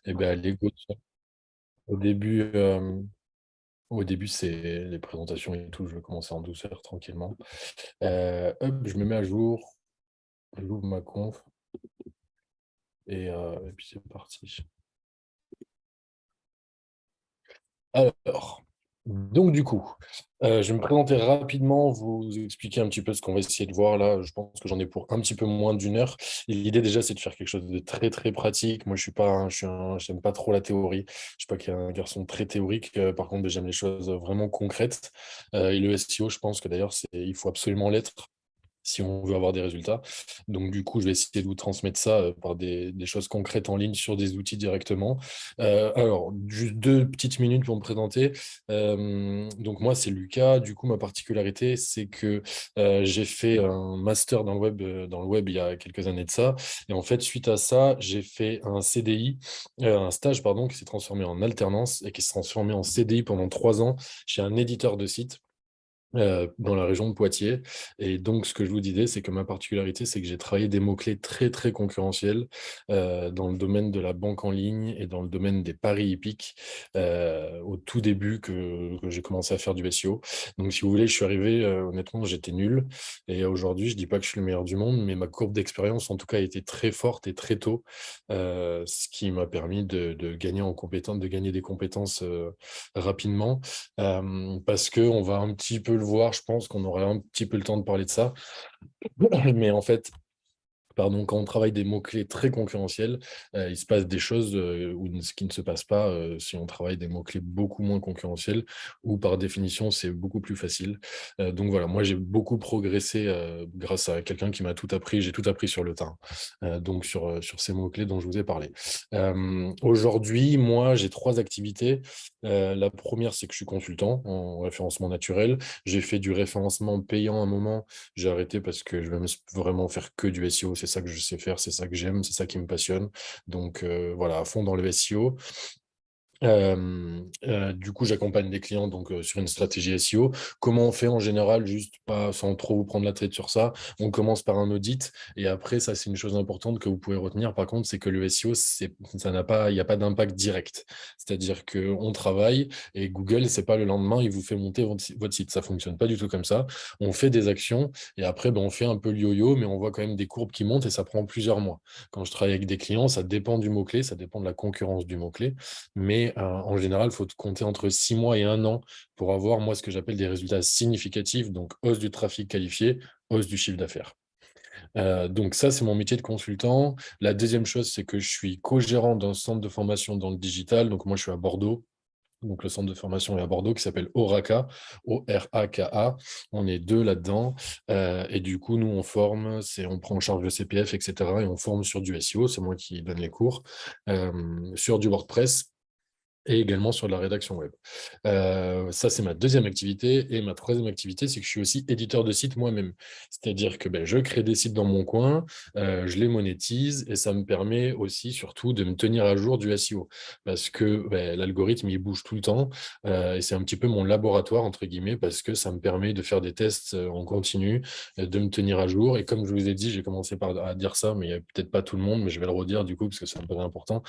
Et ben, les go, au début, au début, c'est les présentations et tout. Je vais commencer en douceur, tranquillement. Hop, je me mets à jour, j'ouvre ma conf et puis c'est parti. Alors, donc du coup, je vais me présenter rapidement, vous expliquer un petit peu ce qu'on va essayer de voir là. Je pense que j'en ai pour un petit peu moins d'une heure. Et l'idée déjà, c'est de faire quelque chose de très très pratique. Moi, je suis pas, j'aime pas trop la théorie. Je suis pas un garçon très théorique. Par contre, j'aime les choses vraiment concrètes. Et le SEO, je pense que d'ailleurs, il faut absolument l'être si on veut avoir des résultats. Donc, du coup, je vais essayer de vous transmettre ça par des choses concrètes en ligne sur des outils directement. Alors, juste 2 petites minutes pour me présenter. Donc, moi, c'est Lucas. Du coup, ma particularité, c'est que j'ai fait un master dans le web il y a quelques années de ça. Et en fait, suite à ça, j'ai fait un CDI, un stage, pardon, qui s'est transformé en alternance et qui s'est transformé en CDI pendant 3 ans chez un éditeur de sites dans la région de Poitiers. Et donc, ce que je vous disais, c'est que ma particularité, c'est que j'ai travaillé des mots-clés très, très concurrentiels dans le domaine de la banque en ligne et dans le domaine des paris hippiques au tout début que j'ai commencé à faire du SEO. Donc, si vous voulez, je suis arrivé, honnêtement, j'étais nul. Et aujourd'hui, je dis pas que je suis le meilleur du monde, mais ma courbe d'expérience, en tout cas, a été très forte et très tôt, ce qui m'a permis de gagner en compétences, de gagner des compétences rapidement. Parce qu'on va un petit peu le voir, je pense qu'on aura un petit peu le temps de parler de ça. Mais en fait, pardon, quand on travaille des mots-clés très concurrentiels, il se passe des choses ce qui ne se passe pas si on travaille des mots-clés beaucoup moins concurrentiels, où par définition, c'est beaucoup plus facile. Donc voilà, moi j'ai beaucoup progressé grâce à quelqu'un qui m'a tout appris, j'ai tout appris sur le tas, donc sur ces mots-clés dont je vous ai parlé. Aujourd'hui, moi j'ai 3 activités. La première, c'est que je suis consultant en référencement naturel. J'ai fait du référencement payant à un moment. J'ai arrêté parce que je veux vraiment faire que du SEO. C'est ça que je sais faire, c'est ça que j'aime, c'est ça qui me passionne. Donc voilà, à fond dans le SEO. Du coup, j'accompagne des clients donc sur une stratégie SEO. Comment on fait en général, juste pas sans trop vous prendre la tête sur ça, on commence par un audit et après, ça c'est une chose importante que vous pouvez retenir par contre, c'est que le SEO, ça n'a pas, il n'y a pas d'impact direct. C'est-à-dire qu'on travaille et Google, c'est pas le lendemain, il vous fait monter votre site. Ça fonctionne pas du tout comme ça. On fait des actions et après, ben, on fait un peu le yo-yo, mais on voit quand même des courbes qui montent et ça prend plusieurs mois. Quand je travaille avec des clients, ça dépend du mot-clé, ça dépend de la concurrence du mot-clé. Mais en général, il faut compter entre 6 mois et un an pour avoir, moi, ce que j'appelle des résultats significatifs, donc hausse du trafic qualifié, hausse du chiffre d'affaires. Donc ça, c'est mon métier de consultant. La deuxième chose, c'est que je suis co-gérant d'un centre de formation dans le digital. Donc moi, je suis à Bordeaux. Donc le centre de formation est à Bordeaux qui s'appelle Oraka, O-R-A-K-A. On est deux là-dedans. Et du coup, nous, on forme, on prend en charge le CPF, etc. Et on forme sur du SEO. C'est moi qui donne les cours. Sur du WordPress et également sur de la rédaction web. Ça, c'est ma deuxième activité. Et ma troisième activité, c'est que je suis aussi éditeur de sites moi-même. C'est-à-dire que ben, je crée des sites dans mon coin, je les monétise et ça me permet aussi, surtout, de me tenir à jour du SEO. Parce que ben, l'algorithme, il bouge tout le temps et c'est un petit peu mon laboratoire, entre guillemets, parce que ça me permet de faire des tests en continu, de me tenir à jour. Et comme je vous ai dit, j'ai commencé à dire ça, mais il n'y a peut-être pas tout le monde, mais je vais le redire du coup, parce que c'est un peu important.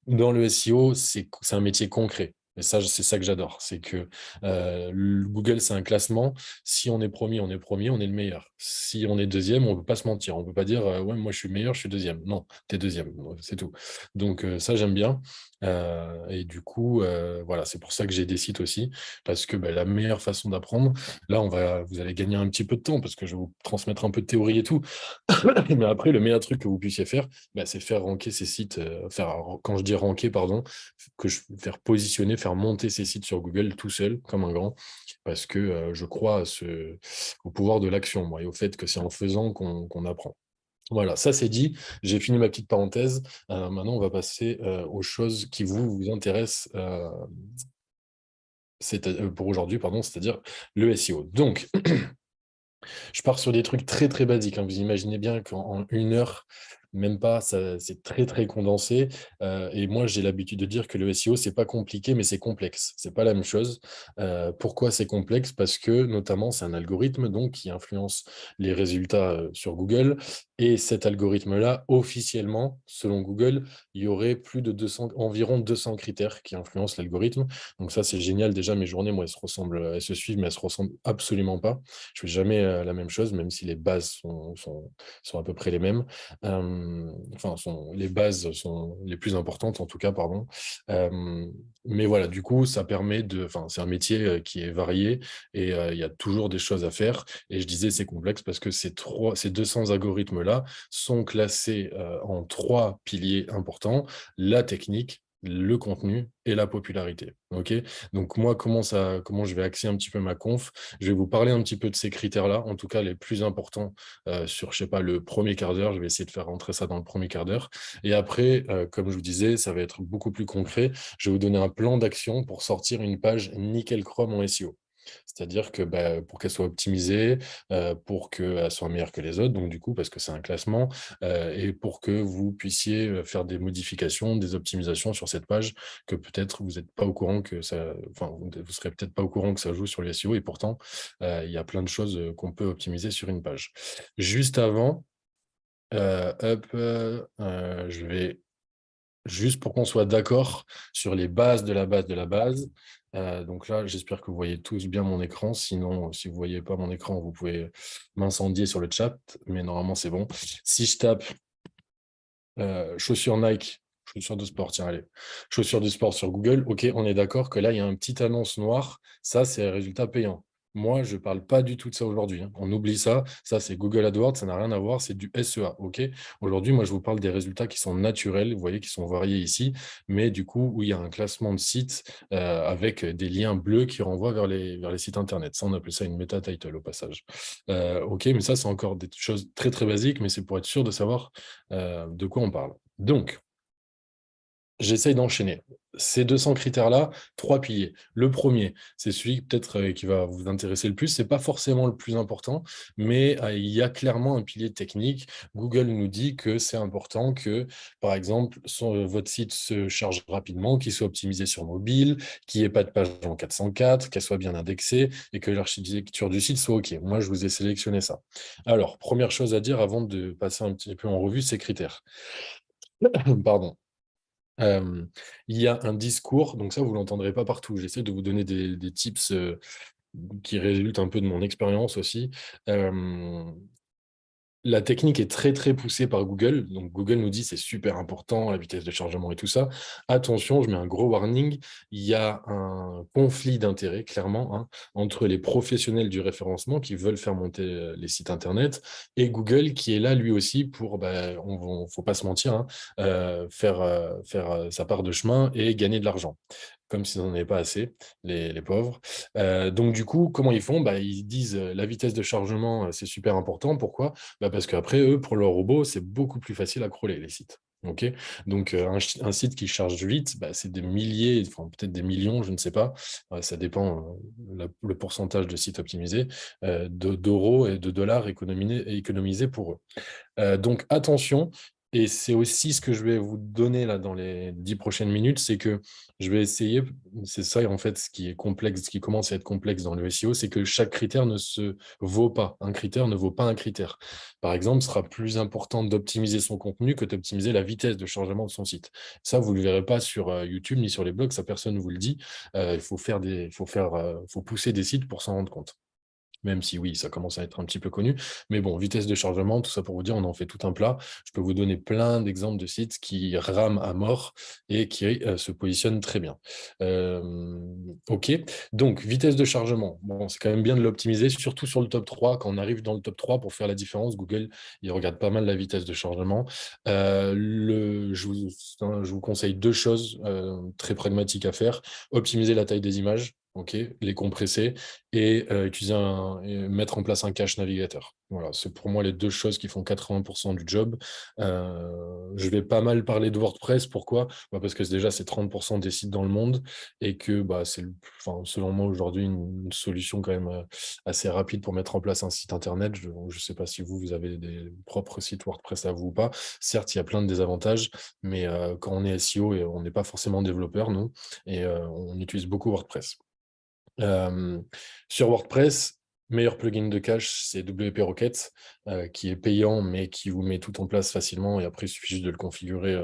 Dans le SEO, c'est un métier concret. Et ça, c'est ça que j'adore. C'est que Google, c'est un classement. Si on est premier, on est premier, on est le meilleur. Si on est deuxième, on ne peut pas se mentir. On ne peut pas dire ouais, moi je suis meilleur, je suis deuxième. Non, tu es deuxième. C'est tout. Donc ça, j'aime bien. Et du coup, voilà, c'est pour ça que j'ai des sites aussi. Parce que ben, la meilleure façon d'apprendre, là, vous allez gagner un petit peu de temps parce que je vais vous transmettre un peu de théorie et tout. Mais après, le meilleur truc que vous puissiez faire, bah, c'est faire ranker ces sites, quand je dis ranker, pardon, faire positionner, faire monter ces sites sur Google tout seul, comme un grand, parce que je crois au pouvoir de l'action, moi, et au fait que c'est en faisant qu'on apprend. Voilà, ça c'est dit, j'ai fini ma petite parenthèse. Maintenant, on va passer aux choses qui vous intéressent pour aujourd'hui, pardon, c'est-à-dire le SEO. Donc, je pars sur des trucs très très basiques, hein. Vous imaginez bien qu'en 1 heure, même pas, c'est très, très condensé. Et moi, j'ai l'habitude de dire que le SEO, c'est pas compliqué, mais c'est complexe. C'est pas la même chose. Pourquoi c'est complexe? Parce que, notamment, c'est un algorithme donc, qui influence les résultats sur Google. Et cet algorithme-là, officiellement, selon Google, il y aurait plus de 200, environ 200 critères qui influencent l'algorithme. Donc ça, c'est génial. Déjà, mes journées, moi, elles se suivent, mais elles se ressemblent absolument pas. Je fais jamais la même chose, même si les bases sont à peu près les mêmes. Enfin, les bases sont les plus importantes, en tout cas, pardon. Mais voilà, du coup, ça permet enfin, c'est un métier qui est varié et il y a toujours des choses à faire. Et je disais, c'est complexe parce que ces 200 algorithmes-là sont classés en 3 piliers importants: la technique, le contenu et la popularité. Ok. Donc moi, comment je vais axer un petit peu ma conf? Je vais vous parler un petit peu de ces critères-là, en tout cas les plus importants sur, je sais pas, le premier quart d'heure. Je vais essayer de faire rentrer ça dans le premier quart d'heure. Et après, comme je vous disais, ça va être beaucoup plus concret. Je vais vous donner un plan d'action pour sortir une page nickel chrome en SEO. C'est-à-dire que bah, pour qu'elle soit optimisée, pour qu'elle soit meilleure que les autres, donc du coup, parce que c'est un classement, et pour que vous puissiez faire des modifications, des optimisations sur cette page, que peut-être vous n'êtes pas au courant que ça, enfin, vous serez peut-être pas au courant que ça joue sur les SEO, et pourtant, il y a plein de choses qu'on peut optimiser sur une page. Juste avant, je vais juste pour qu'on soit d'accord sur les bases de la base de la base. Donc là, j'espère que vous voyez tous bien mon écran. Sinon, si vous ne voyez pas mon écran, vous pouvez m'incendier sur le chat, mais normalement, c'est bon. Si je tape chaussures Nike, chaussures de sport, tiens, allez, chaussures de sport sur Google, ok, on est d'accord que là, il y a une petite annonce noire. Ça, c'est un résultat payant. Moi, je ne parle pas du tout de ça aujourd'hui, hein. On oublie ça. Ça, c'est Google AdWords, ça n'a rien à voir, c'est du SEA. Ok. Aujourd'hui, moi, je vous parle des résultats qui sont naturels, vous voyez, qui sont variés ici, mais du coup, où il y a un classement de sites avec des liens bleus qui renvoient vers les sites Internet. Ça, on appelle ça une meta title au passage. Ok, mais ça, c'est encore des choses très, très basiques, mais c'est pour être sûr de savoir de quoi on parle. Donc, j'essaye d'enchaîner. Ces 200 critères-là, 3 piliers. Le premier, c'est celui peut-être qui va vous intéresser le plus. C'est pas forcément le plus important, mais il y a clairement un pilier technique. Google nous dit que c'est important que, par exemple, votre site se charge rapidement, qu'il soit optimisé sur mobile, qu'il n'y ait pas de page en 404, qu'elle soit bien indexée et que l'architecture du site soit OK. Moi, je vous ai sélectionné ça. Alors, première chose à dire avant de passer un petit peu en revue ces critères. Pardon. Il y a un discours, donc ça, vous ne l'entendrez pas partout. J'essaie de vous donner des tips qui résultent un peu de mon expérience aussi. La technique est très, très poussée par Google. Donc, Google nous dit c'est super important, la vitesse de chargement et tout ça. Attention, je mets un gros warning. Il y a un conflit d'intérêts, clairement, hein, entre les professionnels du référencement qui veulent faire monter les sites Internet et Google qui est là, lui aussi, pour, bah, faut pas se mentir, hein, faire sa part de chemin et gagner de l'argent. Comme s'ils n'en avaient pas assez, les pauvres. Donc, du coup, comment ils font? Bah, ils disent la vitesse de chargement, c'est super important. Pourquoi? Bah, parce qu'après, eux, pour leur robot, c'est beaucoup plus facile à crawler, les sites. Ok. Donc, un site qui charge vite, bah, c'est des milliers, enfin, peut-être des millions, je ne sais pas. Ça dépend le pourcentage de sites optimisés, d'euros et de dollars économisés pour eux. Donc attention, et c'est aussi ce que je vais vous donner là dans les 10 prochaines minutes, c'est que je vais essayer, c'est ça en fait ce qui est complexe, ce qui commence à être complexe dans le SEO, c'est que chaque critère ne se vaut pas. Un critère ne vaut pas un critère. Par exemple, ce sera plus important d'optimiser son contenu que d'optimiser la vitesse de chargement de son site. Ça, vous ne le verrez pas sur YouTube ni sur les blogs, ça personne ne vous le dit. Il faut pousser des sites pour s'en rendre compte. Même si oui, ça commence à être un petit peu connu. Mais bon, vitesse de chargement, tout ça pour vous dire, on en fait tout un plat. Je peux vous donner plein d'exemples de sites qui rament à mort et qui se positionnent très bien. OK, donc vitesse de chargement. Bon, c'est quand même bien de l'optimiser, surtout sur le top 3. Quand on arrive dans le top 3 pour faire la différence, Google, il regarde pas mal la vitesse de chargement. Je vous conseille deux choses très pragmatiques à faire. Optimiser la taille des images. les compresser et et mettre en place un cache navigateur. Voilà, c'est pour moi les deux choses qui font 80% du job. Je vais pas mal parler de WordPress. Pourquoi? Bah, parce que déjà, c'est 30% des sites dans le monde et que bah, c'est, enfin, selon moi, aujourd'hui, une solution quand même assez rapide pour mettre en place un site internet. Je ne sais pas si vous avez des propres sites WordPress à vous ou pas. Certes, il y a plein de désavantages, mais quand on est SEO et on n'est pas forcément développeur, nous, et on utilise beaucoup WordPress. Euh, sur WordPress, meilleur plugin de cache, c'est WP Rocket, qui est payant, mais qui vous met tout en place facilement. Et après, il suffit juste de le configurer.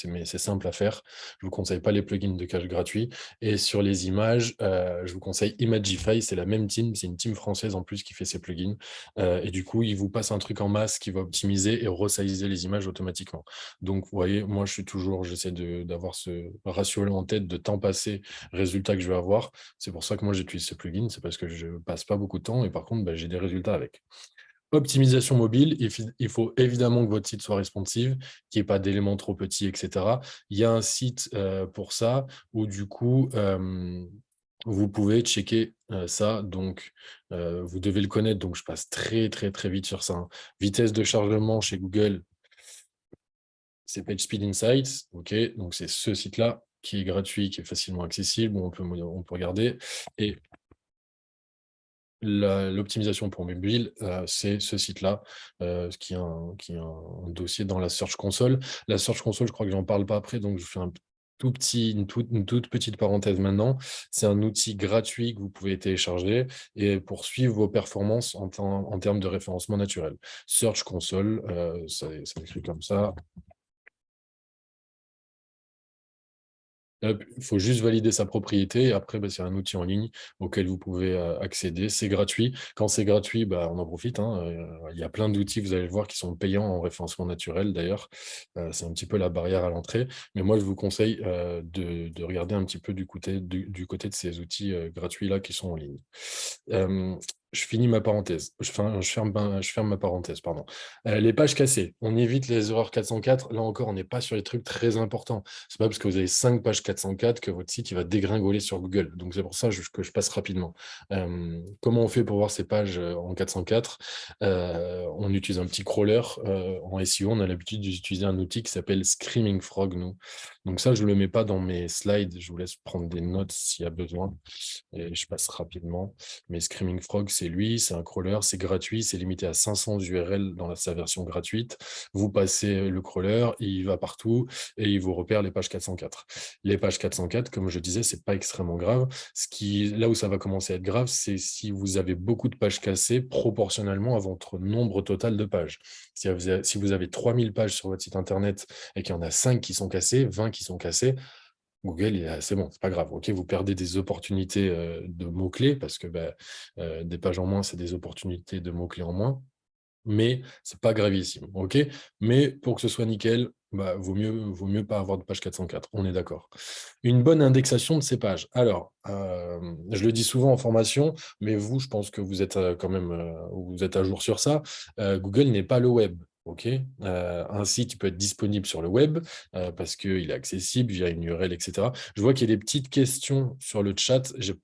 Mais c'est simple à faire. Je vous conseille pas les plugins de cache gratuits. Et sur les images, je vous conseille Imagify. C'est la même team. C'est une team française en plus qui fait ces plugins. Et du coup, il vous passe un truc en masse qui va optimiser et resizer les images automatiquement. Donc, vous voyez, moi, j'essaie d'avoir ce ratio-là en tête de temps passé, résultat que je vais avoir. C'est pour ça que moi, j'utilise ce plugin. C'est parce que je passe pas beaucoup de temps et par contre, bah, j'ai des résultats avec. Optimisation mobile, il faut évidemment que votre site soit responsive, qu'il n'y ait pas d'éléments trop petits, etc. Il y a un site pour ça où du coup, vous pouvez checker ça. Donc, vous devez le connaître. Donc, je passe très, très, très vite sur ça, hein. Vitesse de chargement chez Google, c'est PageSpeed Insights. OK, donc c'est ce site-là qui est gratuit, qui est facilement accessible, où on peut regarder. Et l'optimisation pour mobile, c'est ce site-là, qui est un dossier dans la Search Console. La Search Console, je crois que j'en parle pas après, donc je fais une toute petite parenthèse maintenant. C'est un outil gratuit que vous pouvez télécharger et pour suivre vos performances en termes de référencement naturel. Search Console, ça s'écrit comme ça. Il faut juste valider sa propriété et après, bah, c'est un outil en ligne auquel vous pouvez accéder. C'est gratuit. Quand c'est gratuit, bah, on en profite, hein. Il y a plein d'outils, vous allez voir, qui sont payants en référencement naturel d'ailleurs. C'est un petit peu la barrière à l'entrée. Mais moi, je vous conseille de regarder un petit peu du côté de ces outils gratuits-là qui sont en ligne. Euh, je finis ma parenthèse. Je ferme ma parenthèse, pardon. Les pages cassées. On évite les erreurs 404. Là encore, on n'est pas sur les trucs très importants. C'est pas parce que vous avez 5 pages 404 que votre site il va dégringoler sur Google. Donc, c'est pour ça que je passe rapidement. Comment on fait pour voir ces pages en 404? On utilise un petit crawler. En SEO, on a l'habitude d'utiliser un outil qui s'appelle Screaming Frog, nous. Donc ça, je ne le mets pas dans mes slides. Je vous laisse prendre des notes s'il y a besoin. Et je passe rapidement. Mais Screaming Frog, c'est lui, c'est un crawler, c'est gratuit, c'est limité à 500 URL dans sa version gratuite. Vous passez le crawler, il va partout et il vous repère les pages 404. Les pages 404, comme je disais, c'est pas extrêmement grave. Là où ça va commencer à être grave, c'est si vous avez beaucoup de pages cassées proportionnellement à votre nombre total de pages. Si vous avez 3000 pages sur votre site internet et qu'il y en a 5 qui sont cassées, 20 qui sont cassées, Google, c'est bon, c'est pas grave. Ok, vous perdez des opportunités de mots-clés parce que bah, des pages en moins, c'est des opportunités de mots-clés en moins, mais c'est pas gravissime. Ok, mais pour que ce soit nickel, bah, vaut mieux pas avoir de page 404. On est d'accord. Une bonne indexation de ces pages. Alors, je le dis souvent en formation, mais vous, je pense que vous êtes quand même vous êtes à jour sur ça. Google n'est pas le web. OK. Un site il peut être disponible sur le web parce qu'il est accessible via une URL, etc. Je vois qu'il y a des petites questions sur le chat. Je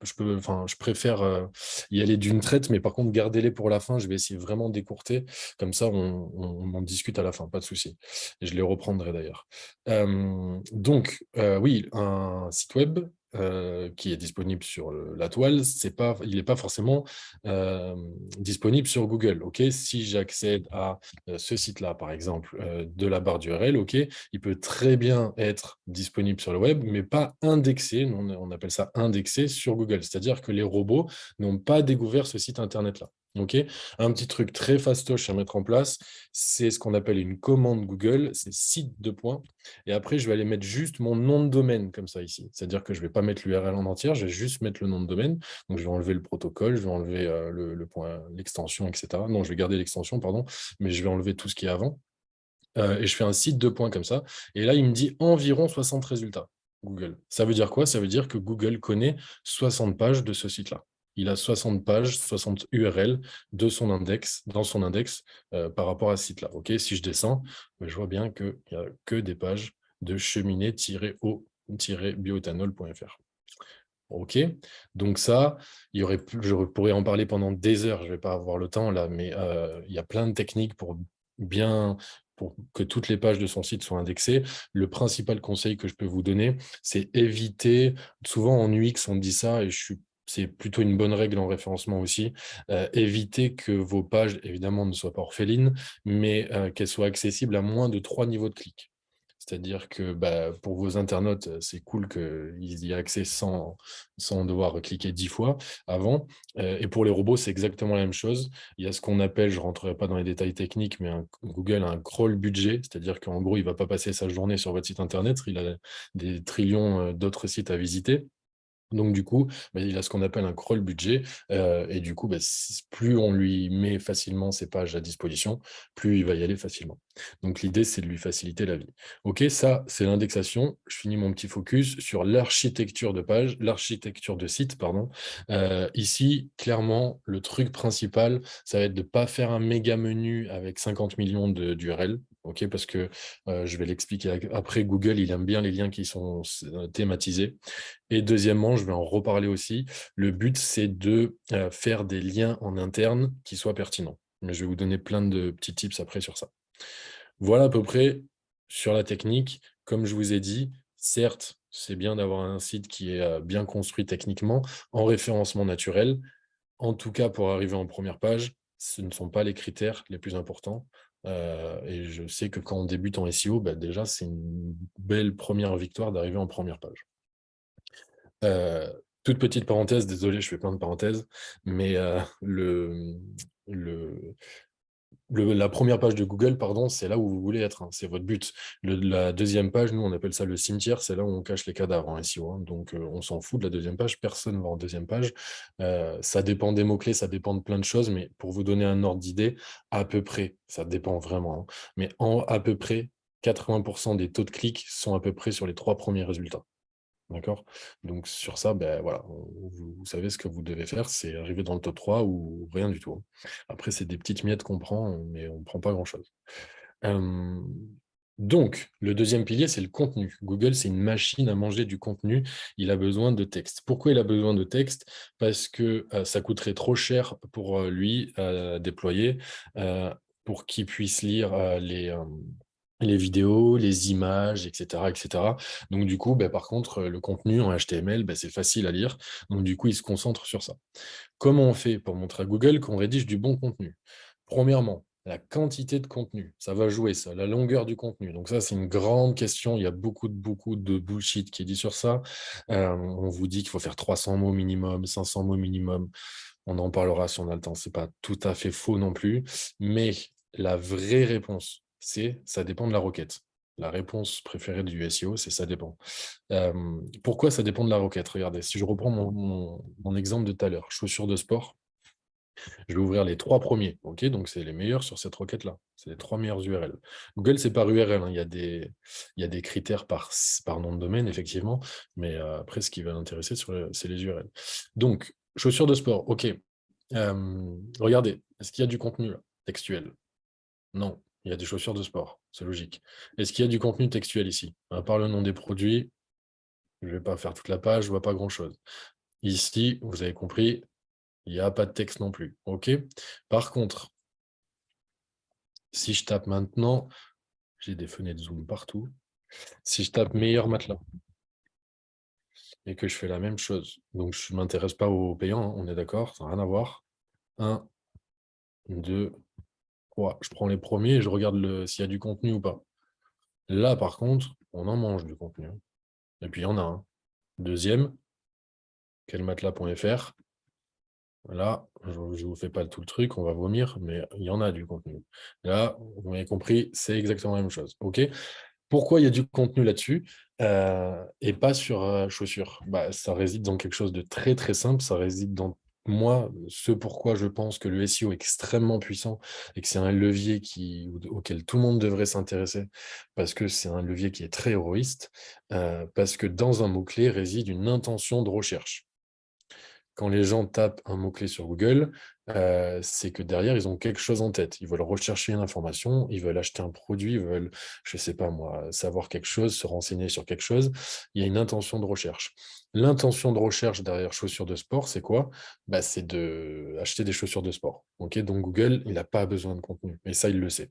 préfère y aller d'une traite, mais par contre, gardez-les pour la fin. Je vais essayer vraiment d'écourter. Comme ça, on en discute à la fin, pas de souci. Et je les reprendrai d'ailleurs. Oui, un site web qui est disponible sur la toile, il n'est pas forcément disponible sur Google. Ok, si j'accède à ce site-là, par exemple, de la barre d'URL, ok, il peut très bien être disponible sur le web, mais pas indexé. On appelle ça indexé sur Google. C'est-à-dire que les robots n'ont pas découvert ce site internet-là. Ok, un petit truc très fastoche à mettre en place, c'est ce qu'on appelle une commande Google, c'est site de points. Et après, je vais aller mettre juste mon nom de domaine comme ça ici. C'est-à-dire que je ne vais pas mettre l'URL en entière, je vais juste mettre le nom de domaine. Donc, je vais enlever le protocole, je vais enlever le point, l'extension, etc. Non, je vais garder l'extension, pardon, mais je vais enlever tout ce qui est avant. Et je fais un site de points comme ça. Et là, il me dit environ 60 résultats, Google. Ça veut dire quoi? Ça veut dire que Google connaît 60 pages de ce site-là. Il a 60 pages, 60 URL de son index, dans son index par rapport à ce site-là. Ok, si je descends, je vois bien qu'il n'y a que des pages de cheminée-o-bioéthanol.fr. OK, donc ça, je pourrais en parler pendant des heures, je ne vais pas avoir le temps là, mais il y a plein de techniques pour que toutes les pages de son site soient indexées. Le principal conseil que je peux vous donner, c'est éviter souvent en UX, on dit ça et c'est plutôt une bonne règle en référencement aussi, éviter que vos pages, évidemment, ne soient pas orphelines, mais qu'elles soient accessibles à moins de 3 niveaux de clic. C'est-à-dire que, bah, pour vos internautes, c'est cool qu'ils y aient accès sans devoir cliquer 10 fois avant. Et pour les robots, c'est exactement la même chose. Il y a ce qu'on appelle, je ne rentrerai pas dans les détails techniques, mais Google a un crawl budget, c'est-à-dire qu'en gros, il ne va pas passer sa journée sur votre site internet, il a des trillions d'autres sites à visiter. Donc du coup, bah, il a ce qu'on appelle un crawl budget, et du coup, bah, plus on lui met facilement ses pages à disposition, plus il va y aller facilement. Donc l'idée, c'est de lui faciliter la vie. OK, ça, c'est l'indexation. Je finis mon petit focus sur l'architecture de page, l'architecture de site, pardon. Ici, clairement, le truc principal, ça va être de ne pas faire un méga menu avec 50 millions d'URL. OK, parce que je vais l'expliquer après, Google, il aime bien les liens qui sont thématisés. Et deuxièmement, je vais en reparler aussi, le but, c'est de faire des liens en interne qui soient pertinents. Mais je vais vous donner plein de petits tips après sur ça. Voilà à peu près sur la technique. Comme je vous ai dit, certes, c'est bien d'avoir un site qui est bien construit techniquement, en référencement naturel. En tout cas, pour arriver en première page, ce ne sont pas les critères les plus importants. Et je sais que quand on débute en SEO, bah, déjà, c'est une belle première victoire d'arriver en première page. Toute petite parenthèse, désolé, je fais plein de parenthèses, mais le la première page de Google, pardon, c'est là où vous voulez être, hein, c'est votre but. La deuxième page, nous, on appelle ça le cimetière, c'est là où on cache les cadavres en SEO, hein, donc on s'en fout de la deuxième page, personne ne va en deuxième page. Ça dépend des mots-clés, ça dépend de plein de choses, mais pour vous donner un ordre d'idée, à peu près, ça dépend vraiment, hein, mais à peu près, 80% des taux de clics sont à peu près sur les 3 premiers résultats. D'accord? Donc sur ça, ben voilà, vous savez ce que vous devez faire, c'est arriver dans le top 3 ou rien du tout, hein. Après, c'est des petites miettes qu'on prend, mais on ne prend pas grand-chose. Hem, donc le deuxième pilier, c'est le contenu. Google, c'est une machine à manger du contenu. Il a besoin de texte. Pourquoi il a besoin de texte? Parce que, ça coûterait trop cher pour, lui, déployer, heu, pour qu'il puisse lire, les vidéos, les images, et cetera, et cetera. Donc du coup, bah, par contre, le contenu en HTML, bah, c'est facile à lire. Donc du coup, il se concentre sur ça. Comment on fait pour montrer à Google qu'on rédige du bon contenu? Premièrement, la quantité de contenu, ça va jouer ça, la longueur du contenu. Donc ça, c'est une grande question. Il y a beaucoup de bullshit qui est dit sur ça. On vous dit qu'il faut faire 300 mots minimum, 500 mots minimum. On en parlera si on a le temps. C'est pas tout à fait faux non plus. Mais la vraie réponse, c'est ça dépend de la requête. La réponse préférée du SEO, c'est ça dépend. Pourquoi ça dépend de la requête? Regardez, si je reprends mon exemple de tout à l'heure, chaussures de sport, je vais ouvrir les 3 premiers, OK? Donc c'est les meilleurs sur cette requête-là. C'est les 3 meilleures URL. Google, c'est par URL, hein, il y a des critères par nom de domaine, effectivement, mais après, ce qui va l'intéresser c'est les URL. Donc, chaussures de sport, OK. Regardez, est-ce qu'il y a du contenu là, textuel? Non, il y a des chaussures de sport, c'est logique. Est-ce qu'il y a du contenu textuel ici? À part le nom des produits, je ne vais pas faire toute la page, je vois pas grand-chose. Ici, vous avez compris, il n'y a pas de texte non plus. OK? Par contre, si je tape maintenant, j'ai des fenêtres zoom partout. Si je tape meilleur matelas et que je fais la même chose, donc je ne m'intéresse pas aux payants, hein, on est d'accord, ça n'a rien à voir. 1, 2, 3. Je prends les premiers et je regarde s'il y a du contenu ou pas. Là, par contre, on en mange du contenu, hein. Et puis il y en a un. Deuxième, quelmatelas.fr. Là, je ne vous fais pas tout le truc, on va vomir, mais il y en a du contenu. Là, vous m'avez compris, c'est exactement la même chose. OK? Pourquoi il y a du contenu là-dessus, et pas sur, chaussures? Bah, ça réside dans quelque chose de très, très simple. Ça réside dans moi, ce pourquoi je pense que le SEO est extrêmement puissant et que c'est un levier auquel tout le monde devrait s'intéresser, parce que c'est un levier qui est très héroïste, parce que dans un mot-clé réside une intention de recherche. Quand les gens tapent un mot-clé sur Google, c'est que derrière, ils ont quelque chose en tête. Ils veulent rechercher une information, ils veulent acheter un produit, ils veulent, je sais pas moi, savoir quelque chose, se renseigner sur quelque chose. Il y a une intention de recherche. L'intention de recherche derrière chaussures de sport, c'est quoi? Bah, c'est d'acheter des chaussures de sport. Ok, donc Google, il n'a pas besoin de contenu. Et ça, il le sait.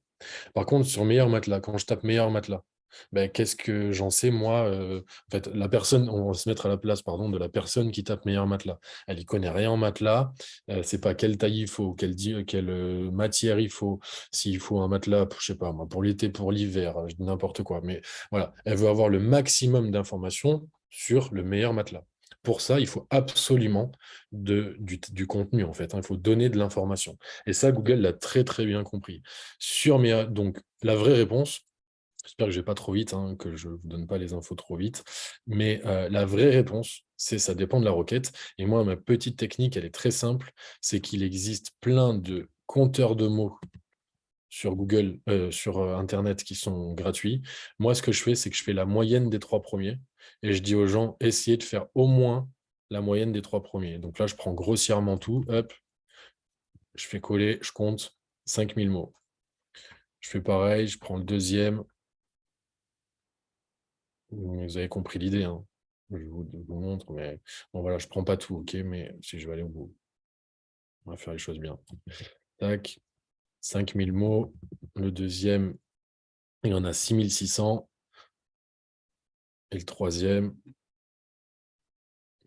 Par contre, sur meilleur matelas, quand je tape meilleur matelas, ben, qu'est-ce que j'en sais, moi en fait, la personne, on va se mettre à la place, pardon, de la personne qui tape meilleur matelas. Elle y connaît rien en matelas, c'est pas quelle taille il faut, quelle matière il faut, s'il faut un matelas, je sais pas, moi, pour l'été, pour l'hiver, je dis n'importe quoi. Mais voilà, elle veut avoir le maximum d'informations sur le meilleur matelas. Pour ça, il faut absolument du contenu, en fait, hein. Il faut donner de l'information. Et ça, Google l'a très, très bien compris. Donc, la vraie réponse, j'espère que je vais pas trop vite, hein, que je ne vous donne pas les infos trop vite, mais la vraie réponse, c'est ça dépend de la requête. Et moi, ma petite technique, elle est très simple, c'est qu'il existe plein de compteurs de mots sur Google, sur Internet qui sont gratuits. Moi, ce que je fais, c'est que je fais la moyenne des 3 premiers et je dis aux gens, essayez de faire au moins la moyenne des 3 premiers. Donc là, je prends grossièrement tout, hop, je fais coller, je compte 5000 mots. Je fais pareil, je prends le deuxième. Vous avez compris l'idée, hein. Je vous montre, mais bon, voilà, je prends pas tout, ok, mais si je vais aller au bout, on va faire les choses bien. Tac, 5000 mots. Le deuxième, il en a 6600. Et le troisième,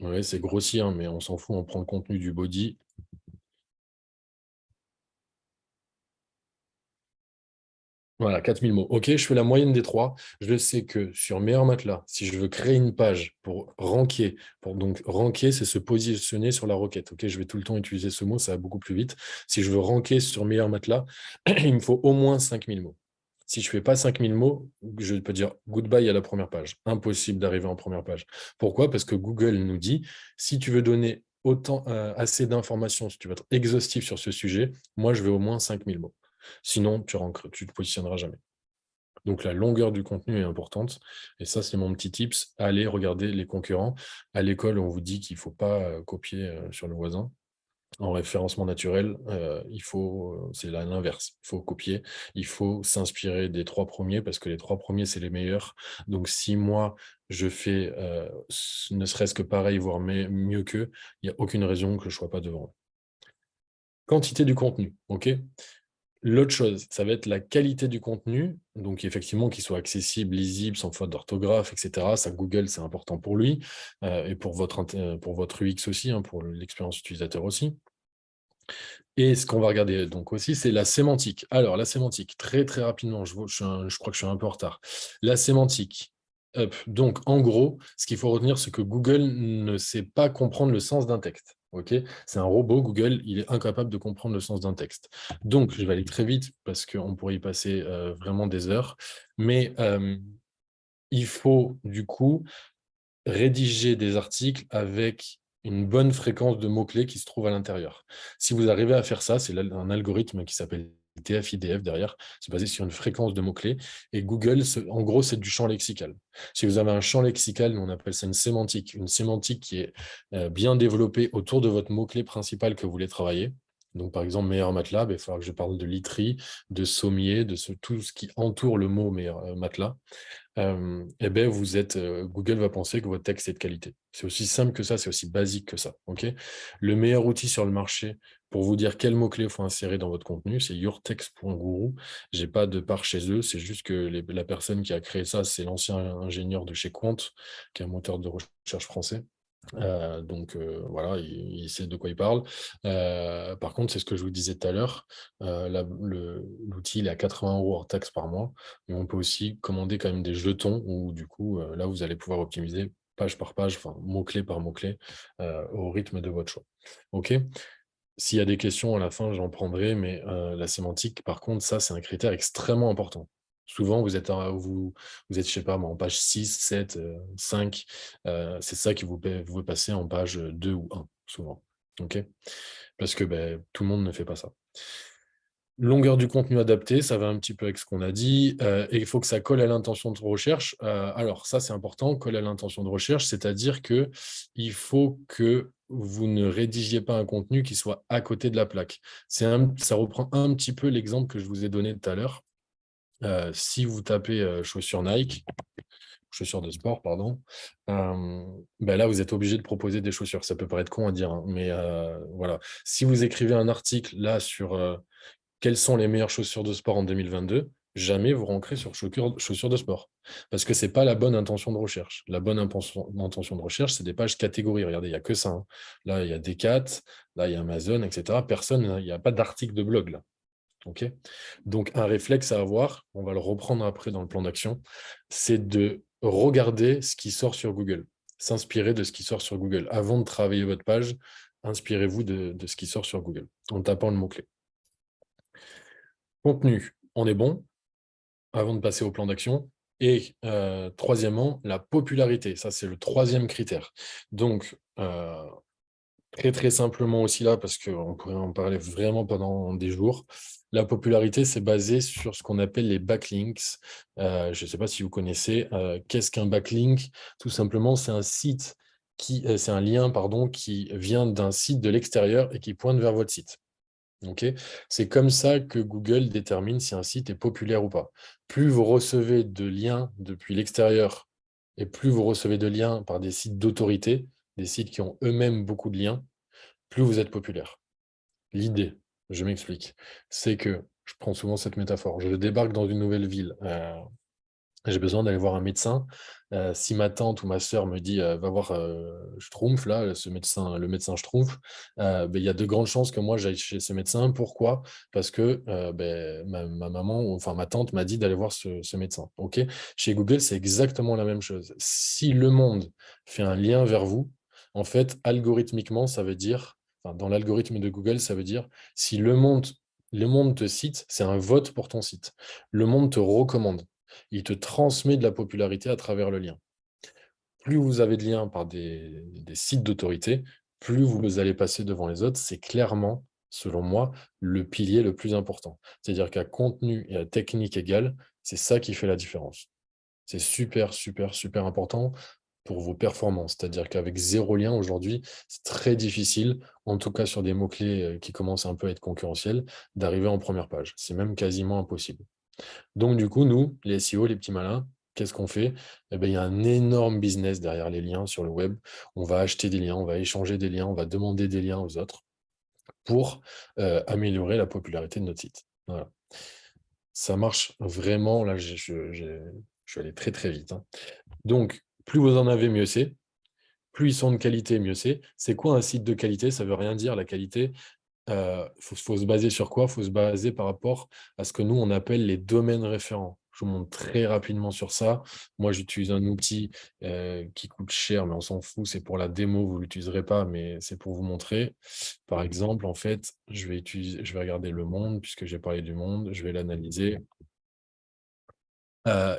ouais, c'est grossier, hein, mais on s'en fout, on prend le contenu du body. Voilà, 4000 mots. OK, je fais la moyenne des trois. Je sais que sur Meilleur Matelas, si je veux créer une page pour ranker, donc ranker, c'est se positionner sur la requête. OK, je vais tout le temps utiliser ce mot, ça va beaucoup plus vite. Si je veux ranker sur Meilleur Matelas, il me faut au moins 5000 mots. Si je ne fais pas 5000 mots, je peux dire goodbye à la première page. Impossible d'arriver en première page. Pourquoi? Parce que Google nous dit, si tu veux donner assez d'informations, si tu veux être exhaustif sur ce sujet, moi, je veux au moins 5000 mots. Sinon, tu ne te positionneras jamais. Donc, la longueur du contenu est importante. Et ça, c'est mon petit tips. Allez regarder les concurrents. À l'école, on vous dit qu'il ne faut pas copier sur le voisin. En référencement naturel, c'est l'inverse. Il faut copier. Il faut s'inspirer des 3 premiers parce que les 3 premiers, c'est les meilleurs. Donc, si moi, je fais ne serait-ce que pareil, voire mieux qu'eux, il n'y a aucune raison que je ne sois pas devant. Quantité du contenu, OK? L'autre chose, ça va être la qualité du contenu, donc effectivement qu'il soit accessible, lisible, sans faute d'orthographe, etc. Ça, Google, c'est important pour lui, et pour votre UX aussi, hein, pour l'expérience utilisateur aussi. Et ce qu'on va regarder donc aussi, c'est la sémantique. Alors, la sémantique, très très rapidement, je crois que je suis un peu en retard. La sémantique. Hop. Donc, en gros, ce qu'il faut retenir, c'est que Google ne sait pas comprendre le sens d'un texte. Ok, c'est un robot, Google, il est incapable de comprendre le sens d'un texte. Donc, je vais aller très vite parce qu'on pourrait y passer vraiment des heures. Mais il faut du coup rédiger des articles avec une bonne fréquence de mots-clés qui se trouvent à l'intérieur. Si vous arrivez à faire ça, c'est un algorithme qui s'appelle TF-IDF derrière, c'est basé sur une fréquence de mots-clés. Et Google, en gros, c'est du champ lexical. Si vous avez un champ lexical, on appelle ça une sémantique qui est bien développée autour de votre mot-clé principal que vous voulez travailler. Donc, par exemple, meilleur matelas, il va falloir que je parle de literie, de sommier, tout ce qui entoure le mot meilleur matelas. Eh ben Google va penser que votre texte est de qualité. C'est aussi simple que ça, c'est aussi basique que ça. Ok. Le meilleur outil sur le marché pour vous dire quels mots-clés il faut insérer dans votre contenu, c'est yourtext.guru. Je n'ai pas de part chez eux, c'est juste que la personne qui a créé ça, c'est l'ancien ingénieur de chez Quant, qui est un moteur de recherche français. Voilà, il sait de quoi il parle. Par contre, c'est ce que je vous disais tout à l'heure. L'outil, il est à 80 € hors taxe par mois. Mais on peut aussi commander quand même des jetons où, du coup, là, vous allez pouvoir optimiser page par page, enfin, mot-clé par mot-clé, au rythme de votre choix. OK? S'il y a des questions à la fin, j'en prendrai, mais la sémantique, par contre, ça, c'est un critère extrêmement important. Souvent, vous êtes, je sais pas moi, en page 6, 7, 5. C'est ça qui vous passer en page 2 ou 1, souvent. OK? Parce que tout le monde ne fait pas ça. Longueur du contenu adapté, ça va un petit peu avec ce qu'on a dit, et il faut que ça colle à l'intention de recherche. Alors ça, c'est important, colle à l'intention de recherche, c'est-à-dire qu'il faut que vous ne rédigiez pas un contenu qui soit à côté de la plaque. Ça reprend un petit peu l'exemple que je vous ai donné tout à l'heure. Si vous tapez chaussures Nike, chaussures de sport, pardon, ben là, vous êtes obligé de proposer des chaussures. Ça peut paraître con à dire, hein, mais voilà. Si vous écrivez un article là sur quelles sont les meilleures chaussures de sport en 2022, jamais vous rentrez sur chaussures de sport. Parce que ce n'est pas la bonne intention de recherche. La bonne intention de recherche, c'est des pages catégories. Regardez, il n'y a que ça, hein. Là, il y a Decat, là, il y a Amazon, etc. Personne, hein, il n'y a pas d'article de blog là. OK. Donc, un réflexe à avoir, on va le reprendre après dans le plan d'action, c'est de regarder ce qui sort sur Google, s'inspirer de ce qui sort sur Google. Avant de travailler votre page, inspirez-vous de ce qui sort sur Google en tapant le mot-clé. Contenu, on est bon avant de passer au plan d'action. Et troisièmement, la popularité. Ça, c'est le troisième critère. Donc, très, très simplement aussi là, parce qu'on pourrait en parler vraiment pendant des jours. La popularité, c'est basé sur ce qu'on appelle les backlinks. Je ne sais pas si vous connaissez. Qu'est-ce qu'un backlink? Tout simplement, c'est un site c'est un lien, pardon, qui vient d'un site de l'extérieur et qui pointe vers votre site. Okay. C'est comme ça que Google détermine si un site est populaire ou pas. Plus vous recevez de liens depuis l'extérieur et plus vous recevez de liens par des sites d'autorité, des sites qui ont eux-mêmes beaucoup de liens, plus vous êtes populaire. L'idée, je m'explique, c'est que, je prends souvent cette métaphore, je débarque dans une nouvelle ville, j'ai besoin d'aller voir un médecin. Si ma tante ou ma sœur me dit va voir Schtroumpf, là, le médecin Schtroumpf, ben, il y a de grandes chances que moi j'aille chez ce médecin. Pourquoi? Parce que ben, ma maman, enfin ma tante m'a dit d'aller voir ce médecin. Ok. Chez Google, c'est exactement la même chose. Si Le Monde fait un lien vers vous, en fait, algorithmiquement, ça veut dire, enfin, dans l'algorithme de Google, ça veut dire si Le Monde te cite, c'est un vote pour ton site. Le Monde te recommande. Il te transmet de la popularité à travers le lien. Plus vous avez de liens par des sites d'autorité, plus vous allez passer devant les autres. C'est clairement, selon moi, le pilier le plus important. C'est-à-dire qu'à contenu et à technique égale, c'est ça qui fait la différence. C'est super, super, super important pour vos performances. C'est-à-dire qu'avec zéro lien aujourd'hui, c'est très difficile, en tout cas sur des mots-clés qui commencent un peu à être concurrentiels, d'arriver en première page. C'est même quasiment impossible. Donc, du coup, nous, les SEO, les petits malins, qu'est-ce qu'on fait? Eh ben, il y a un énorme business derrière les liens sur le web. On va acheter des liens, on va échanger des liens, on va demander des liens aux autres pour améliorer la popularité de notre site. Voilà. Ça marche vraiment. Là, je suis allé très, très vite, hein. Donc, plus vous en avez, mieux c'est. Plus ils sont de qualité, mieux c'est. C'est quoi un site de qualité? Ça ne veut rien dire, la qualité. Faut se baser sur quoi? Il faut se baser par rapport à ce que nous, on appelle les domaines référents. Je vous montre très rapidement sur ça. Moi, j'utilise un outil qui coûte cher, mais on s'en fout. C'est pour la démo, vous ne l'utiliserez pas, mais c'est pour vous montrer. Par exemple, en fait, je vais regarder Le Monde, puisque j'ai parlé du Monde. Je vais l'analyser.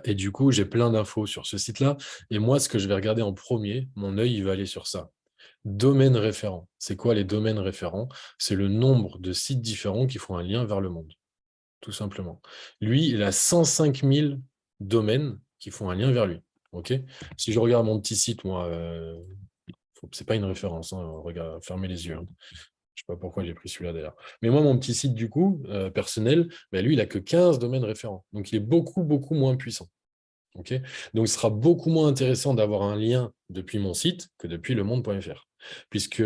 Et du coup, j'ai plein d'infos sur ce site-là. Et moi, ce que je vais regarder en premier, mon œil, il va aller sur ça. Domaine référent. C'est quoi les domaines référents? C'est le nombre de sites différents qui font un lien vers Le Monde, tout simplement. Lui, il a 105 000 domaines qui font un lien vers lui. Ok. Si je regarde mon petit site, moi, c'est pas une référence, hein, regarde, fermez les yeux, hein. Je sais pas pourquoi j'ai pris celui-là d'ailleurs. Mais moi, mon petit site, du coup, personnel, ben, lui, il a que 15 domaines référents. Donc, il est beaucoup, beaucoup moins puissant. Okay. Donc, ce sera beaucoup moins intéressant d'avoir un lien depuis mon site que depuis lemonde.fr, puisque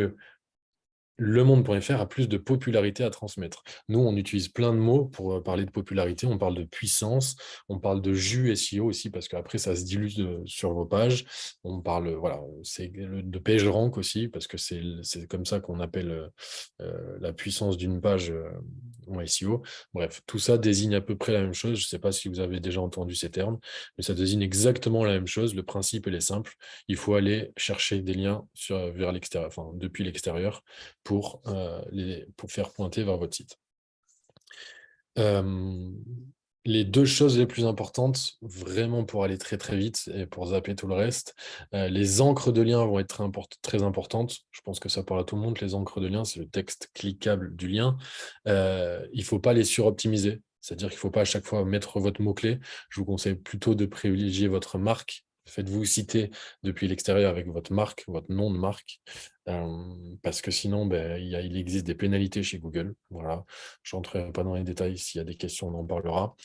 lemonde.fr a plus de popularité à transmettre. Nous, on utilise plein de mots pour parler de popularité. On parle de puissance, on parle de jus SEO aussi, parce qu'après, ça se dilue sur vos pages. On parle, voilà, c'est de PageRank aussi, parce que c'est comme ça qu'on appelle la puissance d'une page en SEO. Bref, tout ça désigne à peu près la même chose. Je ne sais pas si vous avez déjà entendu ces termes, mais ça désigne exactement la même chose. Le principe, il est simple. Il faut aller chercher des liens vers l'extérieur, enfin, depuis l'extérieur, pour faire pointer vers votre site. Les deux choses les plus importantes, vraiment pour aller très très vite et pour zapper tout le reste, les encres de liens vont être très importantes. Je pense que ça parle à tout le monde. Les encres de liens, c'est le texte cliquable du lien. Il ne faut pas les suroptimiser. C'est-à-dire qu'il ne faut pas à chaque fois mettre votre mot-clé. Je vous conseille plutôt de privilégier votre marque Faites-vous citer depuis l'extérieur avec votre marque, votre nom de marque, parce que sinon, ben, il existe des pénalités chez Google. Voilà. Je n'entrerai pas dans les détails. S'il y a des questions, on en parlera.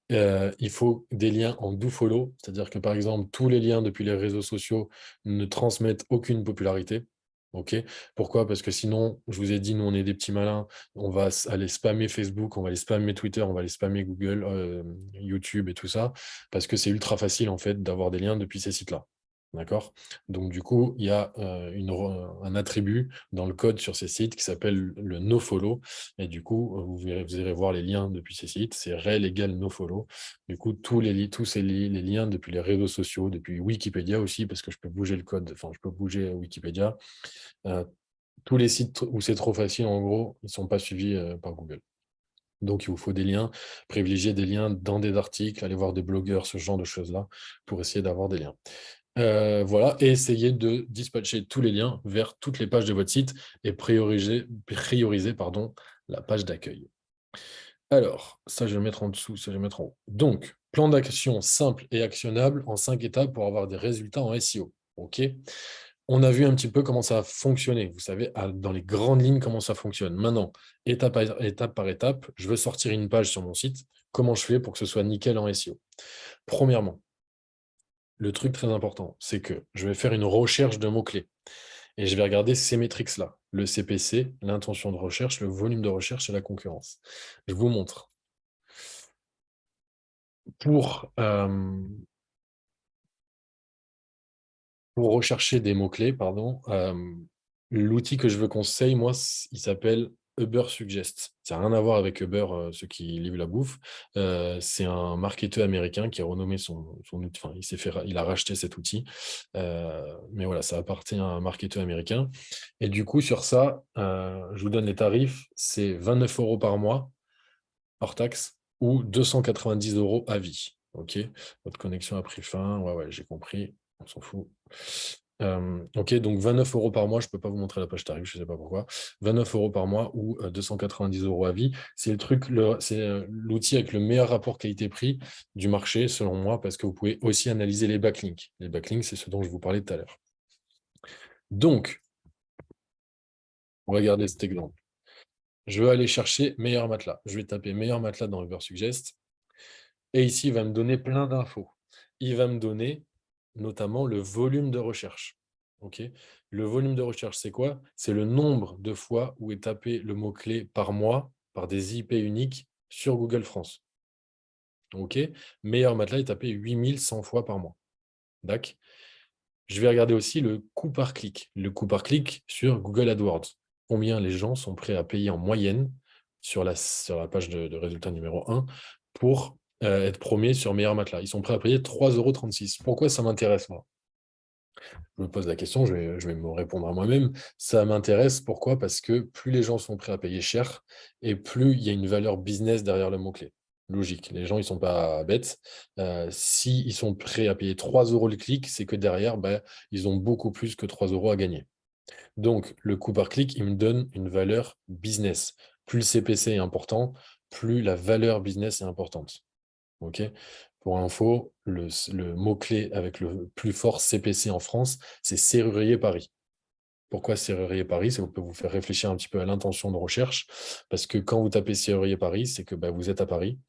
Il faut des liens en dofollow, c'est-à-dire que par exemple, tous les liens depuis les réseaux sociaux ne transmettent aucune popularité. OK? Pourquoi? Parce que sinon, je vous ai dit, nous, on est des petits malins, on va aller spammer Facebook, on va aller spammer Twitter, on va aller spammer Google, YouTube et tout ça, parce que c'est ultra facile en fait d'avoir des liens depuis ces sites-là. D'accord? Donc du coup, il y a un attribut dans le code sur ces sites qui s'appelle le nofollow. Et du coup, vous irez voir les liens depuis ces sites. C'est rel égale nofollow. Du coup, les liens depuis les réseaux sociaux, depuis Wikipédia aussi, parce que je peux bouger le code, enfin, je peux bouger Wikipédia. Euh, tous les sites où c'est trop facile, en gros, ils ne sont pas suivis par Google. Donc, il vous faut des liens, privilégier des liens dans des articles, aller voir des blogueurs, ce genre de choses-là, pour essayer d'avoir des liens. Voilà, et essayez de dispatcher tous les liens vers toutes les pages de votre site et prioriser pardon, la page d'accueil. Alors, ça, je vais le mettre en dessous, ça, je vais le mettre en haut. Donc, plan d'action simple et actionnable en 5 étapes pour avoir des résultats en SEO. OK? On a vu un petit peu comment ça a fonctionné. Vous savez, dans les grandes lignes, comment ça fonctionne. Maintenant, étape par étape, je veux sortir une page sur mon site. Comment je fais pour que ce soit nickel en SEO? Premièrement, le truc très important, c'est que je vais faire une recherche de mots-clés et je vais regarder ces métriques-là, le CPC, l'intention de recherche, le volume de recherche et la concurrence. Je vous montre. Pour, pour rechercher des mots-clés, pardon, l'outil que je veux conseiller, moi, il s'appelle Uber Suggest. Ça n'a rien à voir avec Uber, ceux qui livrent la bouffe. C'est un marketeur américain qui a renommé son outil. Enfin, il a racheté cet outil. Mais voilà, ça appartient à un marketeur américain. Et du coup, sur ça, je vous donne les tarifs. C'est 29 € par mois, hors taxe, ou 290 € à vie. OK? Votre connexion a pris fin. Ouais, ouais, j'ai compris. On s'en fout. OK, donc 29 € par mois, je ne peux pas vous montrer la page tarif, je ne sais pas pourquoi. 29 € par mois ou 290 € à vie. C'est l'outil avec le meilleur rapport qualité-prix du marché, selon moi, parce que vous pouvez aussi analyser les backlinks. Les backlinks, c'est ce dont je vous parlais tout à l'heure. Donc, regardez cet exemple. Je veux aller chercher meilleur matelas. Je vais taper meilleur matelas dans Ubersuggest. Et ici, il va me donner plein d'infos. Il va me donner notamment le volume de recherche. OK? Le volume de recherche, c'est quoi? C'est le nombre de fois où est tapé le mot-clé par mois par des IP uniques sur Google France. OK? Meilleur matelas est tapé 8100 fois par mois. D'accord? Je vais regarder aussi le coût par clic. Le coût par clic sur Google AdWords. Combien les gens sont prêts à payer en moyenne sur la page de résultat numéro 1 pour être premier sur meilleur matelas. Ils sont prêts à payer 3,36 €. Pourquoi ça m'intéresse, moi? Je me pose la question, je vais me répondre à moi-même. Ça m'intéresse, pourquoi? Parce que plus les gens sont prêts à payer cher et plus il y a une valeur business derrière le mot-clé. Logique, les gens, ils ne sont pas bêtes. S'ils sont prêts à payer 3 € le clic, c'est que derrière, bah, ils ont beaucoup plus que 3 € à gagner. Donc, le coût par clic, il me donne une valeur business. Plus le CPC est important, plus la valeur business est importante. OK? Pour info, le mot-clé avec le plus fort CPC en France, c'est serrurier Paris. Pourquoi serrurier Paris? Ça peut vous faire réfléchir un petit peu à l'intention de recherche, parce que quand vous tapez serrurier Paris, c'est que, bah, vous êtes à Paris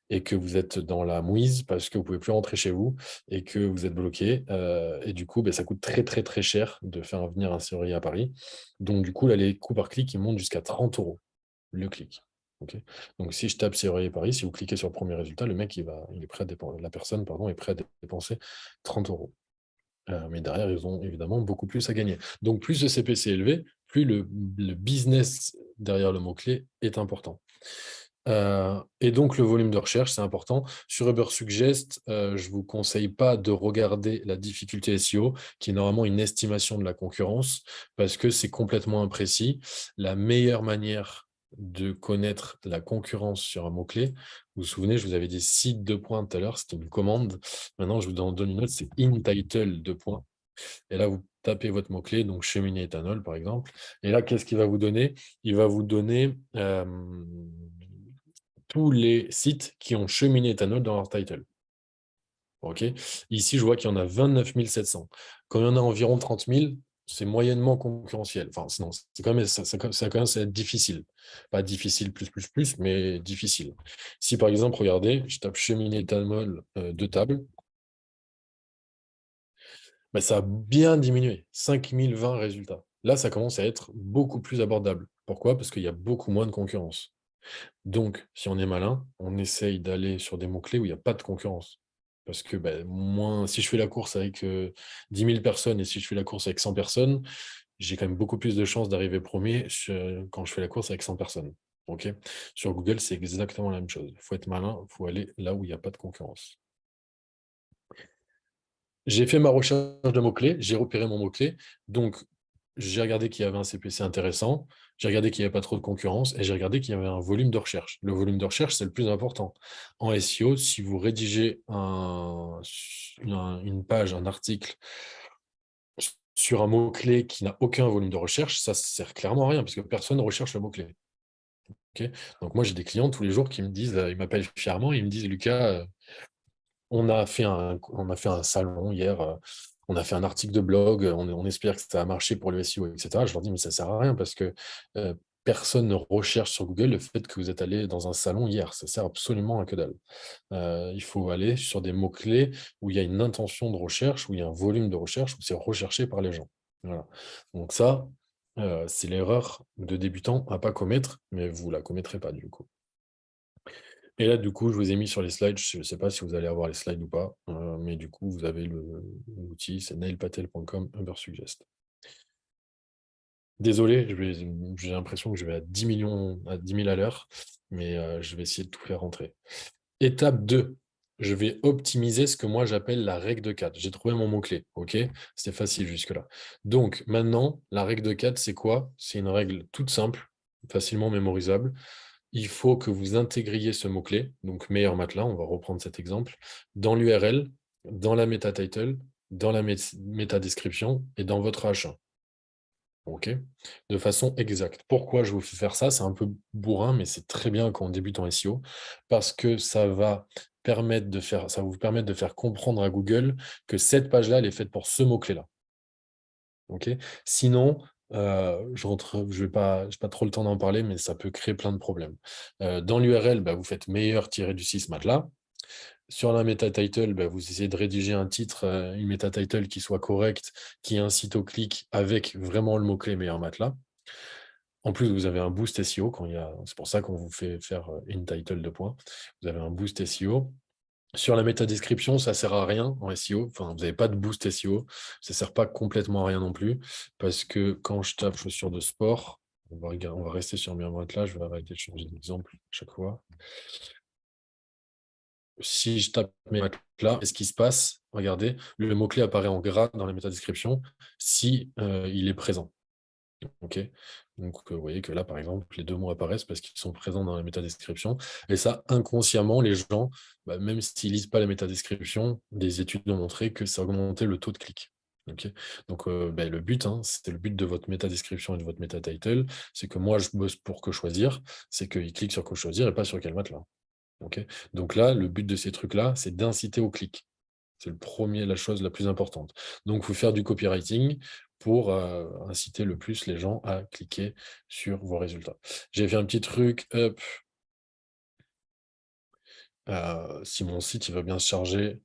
et que vous êtes dans la mouise parce que vous ne pouvez plus rentrer chez vous et que vous êtes bloqué, et du coup, bah, ça coûte très, très, très cher de faire venir un serrurier à Paris. Donc du coup, là, les coûts par clic, ils montent jusqu'à 30 € le clic. OK? Donc si je tape serrurier Paris, si vous cliquez sur le premier résultat, le mec, il est prêt à la personne, pardon, est prêt à dépenser 30 €. Mais derrière, ils ont évidemment beaucoup plus à gagner. Donc plus le CPC est élevé, plus le business derrière le mot-clé est important. Et donc le volume de recherche, c'est important. Sur Ubersuggest, je ne vous conseille pas de regarder la difficulté SEO, qui est normalement une estimation de la concurrence, parce que c'est complètement imprécis. La meilleure manière de connaître la concurrence sur un mot-clé, vous vous souvenez, je vous avais dit site de points tout à l'heure, c'était une commande. Maintenant, je vous en donne une autre, c'est InTitle de points. Et là, vous tapez votre mot-clé, donc cheminée éthanol, par exemple. Et là, qu'est-ce qu'il va vous donner? Il va vous donner tous les sites qui ont cheminé éthanol dans leur title. OK? Ici, je vois qu'il y en a 29 700. Quand il y en a environ 30 000, c'est moyennement concurrentiel. Enfin, non, c'est quand même, ça commence à être difficile. Pas difficile plus, mais difficile. Si par exemple, regardez, je tape cheminée éthanol de table, bah, ça a bien diminué. 5020 résultats. Là, ça commence à être beaucoup plus abordable. Pourquoi? Parce qu'il y a beaucoup moins de concurrence. Donc, si on est malin, on essaye d'aller sur des mots-clés où il n'y a pas de concurrence. Parce que si je fais la course avec 10 000 personnes et si je fais la course avec 100 personnes, j'ai quand même beaucoup plus de chances d'arriver premier quand je fais la course avec 100 personnes. Ok. Sur Google, c'est exactement la même chose. Il faut être malin, il faut aller là où il n'y a pas de concurrence. J'ai fait ma recherche de mots-clés, j'ai repéré mon mot-clé. Donc, j'ai regardé qu'il y avait un CPC intéressant, j'ai regardé qu'il n'y avait pas trop de concurrence et j'ai regardé qu'il y avait un volume de recherche. Le volume de recherche, c'est le plus important. En SEO, si vous rédigez une page, un article sur un mot-clé qui n'a aucun volume de recherche, ça ne sert clairement à rien parce que personne ne recherche le mot-clé. Ok. Donc, moi, j'ai des clients tous les jours qui me disent, ils m'appellent fièrement, ils me disent, Lucas, on a fait un salon hier, on a fait un article de blog, on espère que ça a marché pour le SEO, etc. Je leur dis, mais ça ne sert à rien parce que personne ne recherche sur Google le fait que vous êtes allé dans un salon hier. Ça sert absolument à que dalle. Il faut aller sur des mots-clés où il y a une intention de recherche, où il y a un volume de recherche, où c'est recherché par les gens. Voilà. Donc ça, c'est l'erreur de débutant à ne pas commettre, mais vous ne la commettrez pas du coup. Et là, du coup, je vous ai mis sur les slides, je ne sais pas si vous allez avoir les slides ou pas, mais du coup, vous avez l'outil, c'est nailpatel.com Ubersuggest. Désolé, j'ai l'impression que je vais à 10 millions, à 10 000 à l'heure, mais je vais essayer de tout faire rentrer. Étape 2, je vais optimiser ce que moi j'appelle la règle de 4. J'ai trouvé mon mot-clé, ok? C'était facile jusque-là. Donc maintenant, la règle de 4, c'est quoi? C'est une règle toute simple, facilement mémorisable. Il faut que vous intégriez ce mot-clé, donc meilleur matelas, on va reprendre cet exemple, dans l'URL, dans la meta title, dans la méta description et dans votre H1. OK? De façon exacte. Pourquoi je vous fais faire ça? C'est un peu bourrin, mais c'est très bien quand on débute en SEO, parce que ça va vous permettre de faire comprendre à Google que cette page-là, elle est faite pour ce mot-clé-là. OK? Sinon, je vais pas j'ai pas trop le temps d'en parler, mais ça peut créer plein de problèmes. Dans l'URL, vous faites meilleur-du-6 matelas. Sur la meta title, vous essayez de rédiger un titre, une meta title qui soit correcte, qui incite au clic avec vraiment le mot-clé meilleur matelas. En plus, vous avez un boost SEO c'est pour ça qu'on vous fait faire une title de points. Vous avez un boost SEO. Sur la méta description, ça ne sert à rien en SEO. Enfin, vous n'avez pas de boost SEO. Ça ne sert pas complètement à rien non plus. Parce que quand je tape chaussures de sport, on va rester sur mes mots là. Je vais arrêter de changer d'exemple à chaque fois. Si je tape mes là, qu'est-ce qui se passe? Regardez, le mot-clé apparaît en gras dans la méta description si il est présent. OK. Donc, vous voyez que là, par exemple, les 2 mots apparaissent parce qu'ils sont présents dans la métadescription et ça, inconsciemment, les gens, même s'ils lisent pas la métadescription, des études ont montré que ça augmentait le taux de clic. OK. Donc, le but, c'était le but de votre métadescription et de votre méta title, c'est que moi, je bosse pour Que Choisir, c'est qu'ils cliquent sur Que Choisir et pas sur Quel matelas. OK. Donc là, le but de ces trucs-là, c'est d'inciter au clic. C'est la chose la plus importante. Donc, il faut faire du copywriting pour inciter le plus les gens à cliquer sur vos résultats. J'ai fait un petit truc, hop, si mon site il va bien se charger,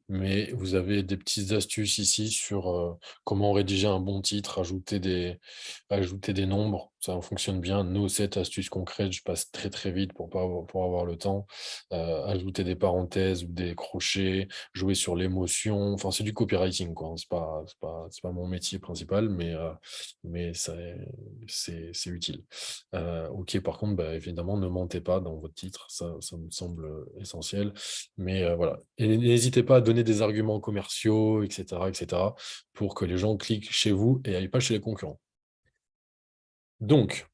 mais vous avez des petites astuces ici sur comment rédiger un bon titre, ajouter des nombres, ça fonctionne bien. Nos 7 astuces concrètes, je passe très très vite pour avoir le temps. Ajouter des parenthèses ou des crochets, jouer sur l'émotion, enfin c'est du copywriting quoi, hein. C'est pas mon métier principal, mais c'est utile. Ok, par contre, évidemment, ne mentez pas dans votre titre, ça me semble essentiel. Mais voilà. Et n'hésitez pas à donner des arguments commerciaux, etc., pour que les gens cliquent chez vous et n'aillent pas chez les concurrents. Donc,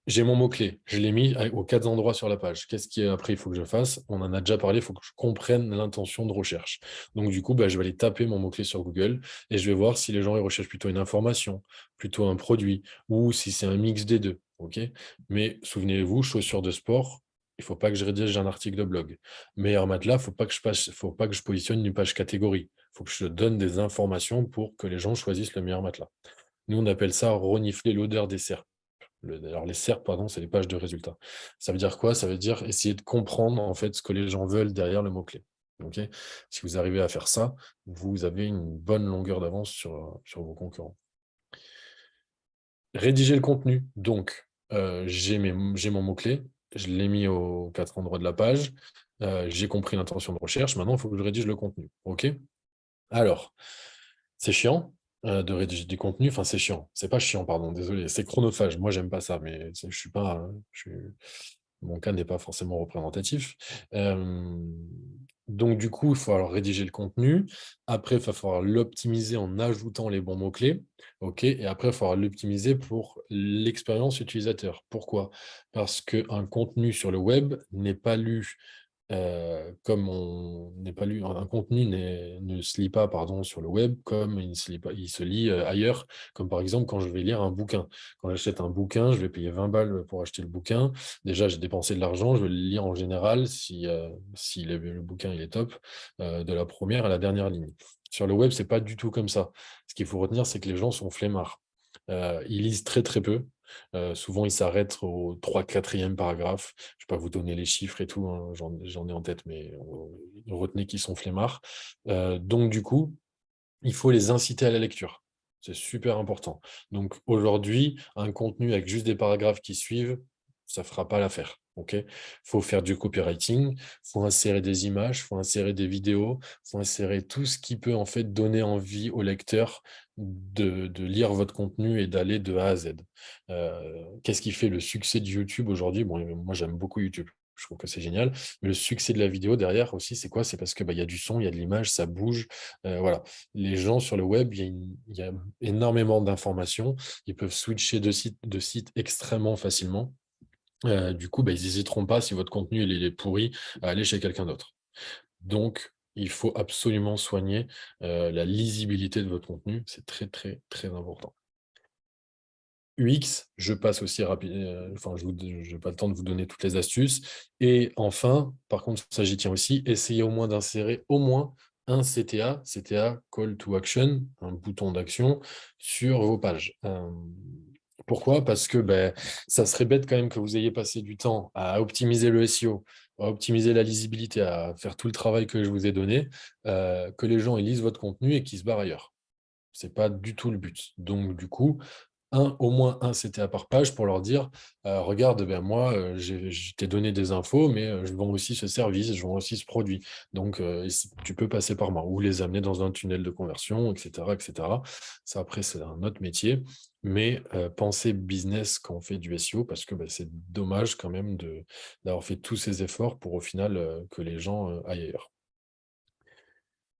j'ai mon mot-clé, je l'ai mis aux 4 endroits sur la page. Qu'est-ce qu'après il faut que je fasse? On en a déjà parlé, il faut que je comprenne l'intention de recherche. Donc du coup, je vais aller taper mon mot-clé sur Google et je vais voir si les gens ils recherchent plutôt une information, plutôt un produit, ou si c'est un mix des deux. Ok. Mais souvenez-vous, chaussures de sport, il ne faut pas que je rédige un article de blog. Meilleur matelas, faut pas que je positionne une page catégorie. Il faut que je donne des informations pour que les gens choisissent le meilleur matelas. Nous, on appelle ça renifler l'odeur des SERP. Alors, les SERP, pardon, c'est les pages de résultats. Ça veut dire quoi? Ça veut dire essayer de comprendre en fait ce que les gens veulent derrière le mot-clé. Ok. Si vous arrivez à faire ça, vous avez une bonne longueur d'avance sur vos concurrents. Rédiger le contenu. Donc, j'ai mon mot-clé, je l'ai mis aux 4 endroits de la page, j'ai compris l'intention de recherche, maintenant il faut que je rédige le contenu. OK? Alors, c'est chiant de rédiger du contenu, enfin c'est chiant, c'est pas chiant, pardon, désolé, c'est chronophage. Moi, j'aime pas ça, mais je suis pas, mon cas n'est pas forcément représentatif. Donc, du coup, il faut alors rédiger le contenu. Après, il va falloir l'optimiser en ajoutant les bons mots-clés. OK? Et après, il va falloir l'optimiser pour l'expérience utilisateur. Pourquoi? Parce qu'un contenu sur le web n'est pas lu comme on n'est pas lu, un contenu ne se lit pas, pardon, sur le web comme il se lit pas, il se lit ailleurs, comme par exemple quand je vais lire un bouquin. Quand j'achète un bouquin, je vais payer 20 balles pour acheter le bouquin. Déjà, j'ai dépensé de l'argent, je vais le lire en général si le bouquin il est top, de la première à la dernière ligne. Sur le web, c'est pas du tout comme ça. Ce qu'il faut retenir, c'est que les gens sont flemmards. Ils lisent très très peu. Souvent, ils s'arrêtent au 3/4e paragraphe. Je ne vais pas vous donner les chiffres et tout, hein, j'en ai en tête, mais retenez qu'ils sont flemmards. Donc, du coup, il faut les inciter à la lecture. C'est super important. Donc, aujourd'hui, un contenu avec juste des paragraphes qui suivent, ça ne fera pas l'affaire. Il faut faire du copywriting, il faut insérer des images, il faut insérer des vidéos, il faut insérer tout ce qui peut en fait donner envie au lecteur de lire votre contenu et d'aller de A à Z. Qu'est-ce qui fait le succès de YouTube aujourd'hui? Bon, moi, j'aime beaucoup YouTube. Je trouve que c'est génial. Mais le succès de la vidéo derrière aussi, c'est quoi? C'est parce que bah, y a du son, il y a de l'image, ça bouge. Voilà. Les gens sur le web, il y a énormément d'informations. Ils peuvent switcher de site extrêmement facilement. Du coup, bah, ils n'hésiteront pas, si votre contenu il est pourri, à aller chez quelqu'un d'autre. Donc, il faut absolument soigner la lisibilité de votre contenu. C'est très, très, très important. UX, je passe aussi rapidement, enfin, je n'ai pas le temps de vous donner toutes les astuces. Et enfin, par contre, ça j'y tiens aussi, essayez au moins d'insérer au moins un CTA, Call to Action, un bouton d'action sur vos pages. Pourquoi? Parce que ben, ça serait bête quand même que vous ayez passé du temps à optimiser le SEO, à optimiser la lisibilité, à faire tout le travail que je vous ai donné, que les gens ils lisent votre contenu et qu'ils se barrent ailleurs. C'est pas du tout le but. Donc, du coup, au moins un CTA par page pour leur dire regarde, ben moi, je t'ai donné des infos, mais je vends aussi ce service, je vends aussi ce produit. Donc, tu peux passer par moi ou les amener dans un tunnel de conversion, etc. etc. Ça, après, c'est un autre métier. Mais pensez business quand on fait du SEO parce que ben, c'est dommage quand même d'avoir fait tous ces efforts pour au final que les gens aillent ailleurs.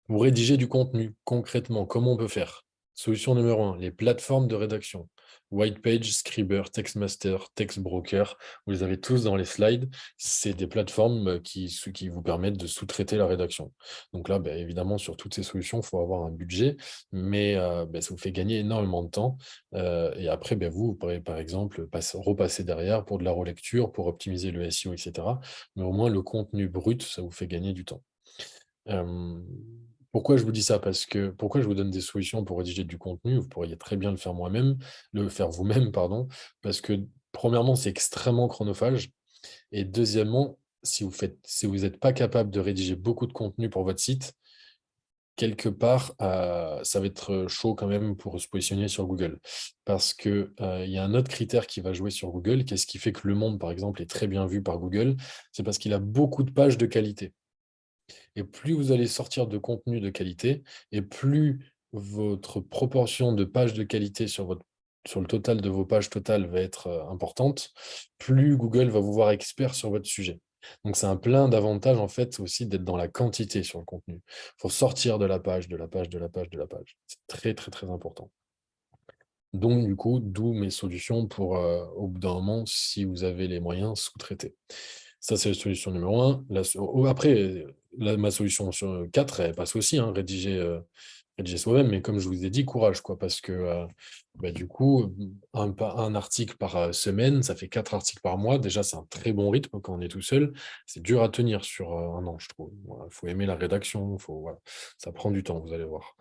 Pour rédiger du contenu, concrètement, comment on peut faire? Solution numéro 1, les plateformes de rédaction. Whitepage, Scriber, Textmaster, Textbroker, vous les avez tous dans les slides. C'est des plateformes qui vous permettent de sous-traiter la rédaction. Donc là, ben, évidemment, sur toutes ces solutions, il faut avoir un budget, mais ben, ça vous fait gagner énormément de temps. Et après, ben, vous pourrez, par exemple, repasser derrière pour de la relecture, pour optimiser le SEO, etc. Mais au moins, le contenu brut, ça vous fait gagner du temps. Pourquoi je vous dis ça? Parce que pourquoi je vous donne des solutions pour rédiger du contenu? Vous pourriez très bien le faire vous-même, pardon, parce que premièrement, c'est extrêmement chronophage et deuxièmement, si vous n'êtes pas capable de rédiger beaucoup de contenu pour votre site, quelque part, ça va être chaud quand même pour se positionner sur Google. Parce que, il y a un autre critère qui va jouer sur Google. Qu'est-ce qui fait que Le Monde, par exemple, est très bien vu par Google? C'est parce qu'il a beaucoup de pages de qualité. Et plus vous allez sortir de contenu de qualité, et plus votre proportion de pages de qualité sur le total de vos pages totales va être importante, plus Google va vous voir expert sur votre sujet. Donc, c'est un plein d'avantages, en fait, aussi d'être dans la quantité sur le contenu. Il faut sortir de la page, de la page, de la page, de la page. C'est très, très, très important. Donc, du coup, d'où mes solutions pour, au bout d'un moment, si vous avez les moyens, sous-traiter. Ça, c'est la solution numéro 1. Après, ma solution sur 4, elle passe aussi, hein, rédiger. rédiger soi-même, mais comme je vous ai dit, courage, quoi, parce que du coup, un article par semaine, ça fait 4 articles par mois. Déjà, c'est un très bon rythme quand on est tout seul. C'est dur à tenir sur un an, je trouve. Voilà, faut aimer la rédaction, voilà. Ça prend du temps, vous allez voir.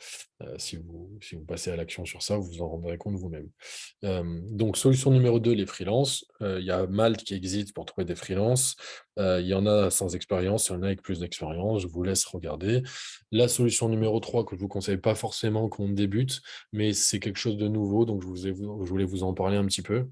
Si vous passez à l'action sur ça, vous vous en rendrez compte vous-même. Donc, solution numéro 2, les freelances. Il y a Malte qui existe pour trouver des freelances. Il y en a sans expérience, il y en a avec plus d'expérience. Je vous laisse regarder. La solution numéro 3 que je ne vous conseille pas forcément quand on débute, mais c'est quelque chose de nouveau, donc je voulais vous en parler un petit peu.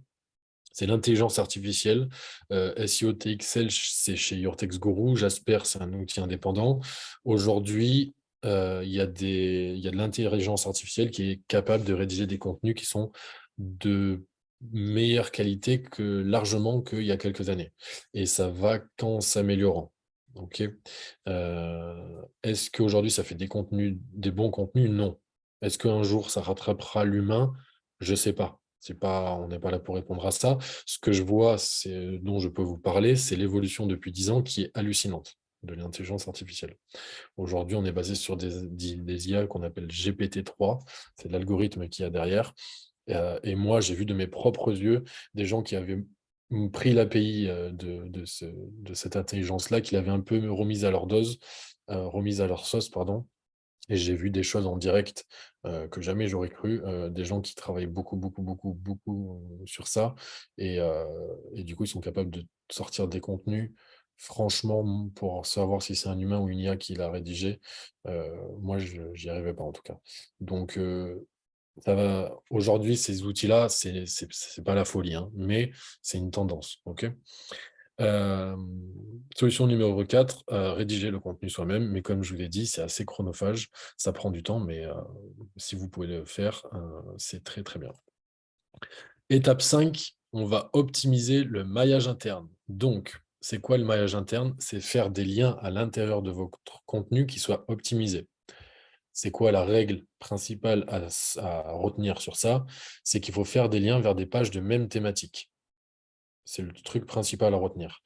C'est l'intelligence artificielle. SEO TXL, c'est chez Your Text Guru. Jasper, c'est un outil indépendant. Aujourd'hui, il y a de l'intelligence artificielle qui est capable de rédiger des contenus qui sont de meilleure qualité que largement qu'il y a quelques années. Et ça va qu'en s'améliorant. Ok. Est-ce qu'aujourd'hui, ça fait des contenus, des bons contenus? Non. Est-ce qu'un jour, ça rattrapera l'humain? Je ne sais pas. C'est pas, on n'est pas là pour répondre à ça. Ce que je vois, dont je peux vous parler, c'est l'évolution depuis 10 ans qui est hallucinante de l'intelligence artificielle. Aujourd'hui, on est basé sur des IA qu'on appelle GPT-3. C'est l'algorithme qu'il y a derrière. Et moi, j'ai vu de mes propres yeux des gens qui avaient pris l'API de cette intelligence-là, qui l'avaient un peu remise à leur dose, remise à leur sauce, pardon. Et j'ai vu des choses en direct que jamais j'aurais cru, des gens qui travaillent beaucoup, beaucoup, beaucoup, beaucoup sur ça. Et du coup, ils sont capables de sortir des contenus. Franchement, pour savoir si c'est un humain ou une IA qui l'a rédigé, moi, je n'y arrivais pas en tout cas. Donc, aujourd'hui, ces outils-là, c'est pas la folie, hein, mais c'est une tendance. Ok. Solution numéro 4, rédiger le contenu soi-même, mais comme je vous l'ai dit, c'est assez chronophage, ça prend du temps, mais si vous pouvez le faire, c'est très, très bien. Étape 5, on va optimiser le maillage interne. Donc, c'est quoi le maillage interne? C'est faire des liens à l'intérieur de votre contenu qui soient optimisés. C'est quoi la règle principale à retenir sur ça? C'est qu'il faut faire des liens vers des pages de même thématique. C'est le truc principal à retenir.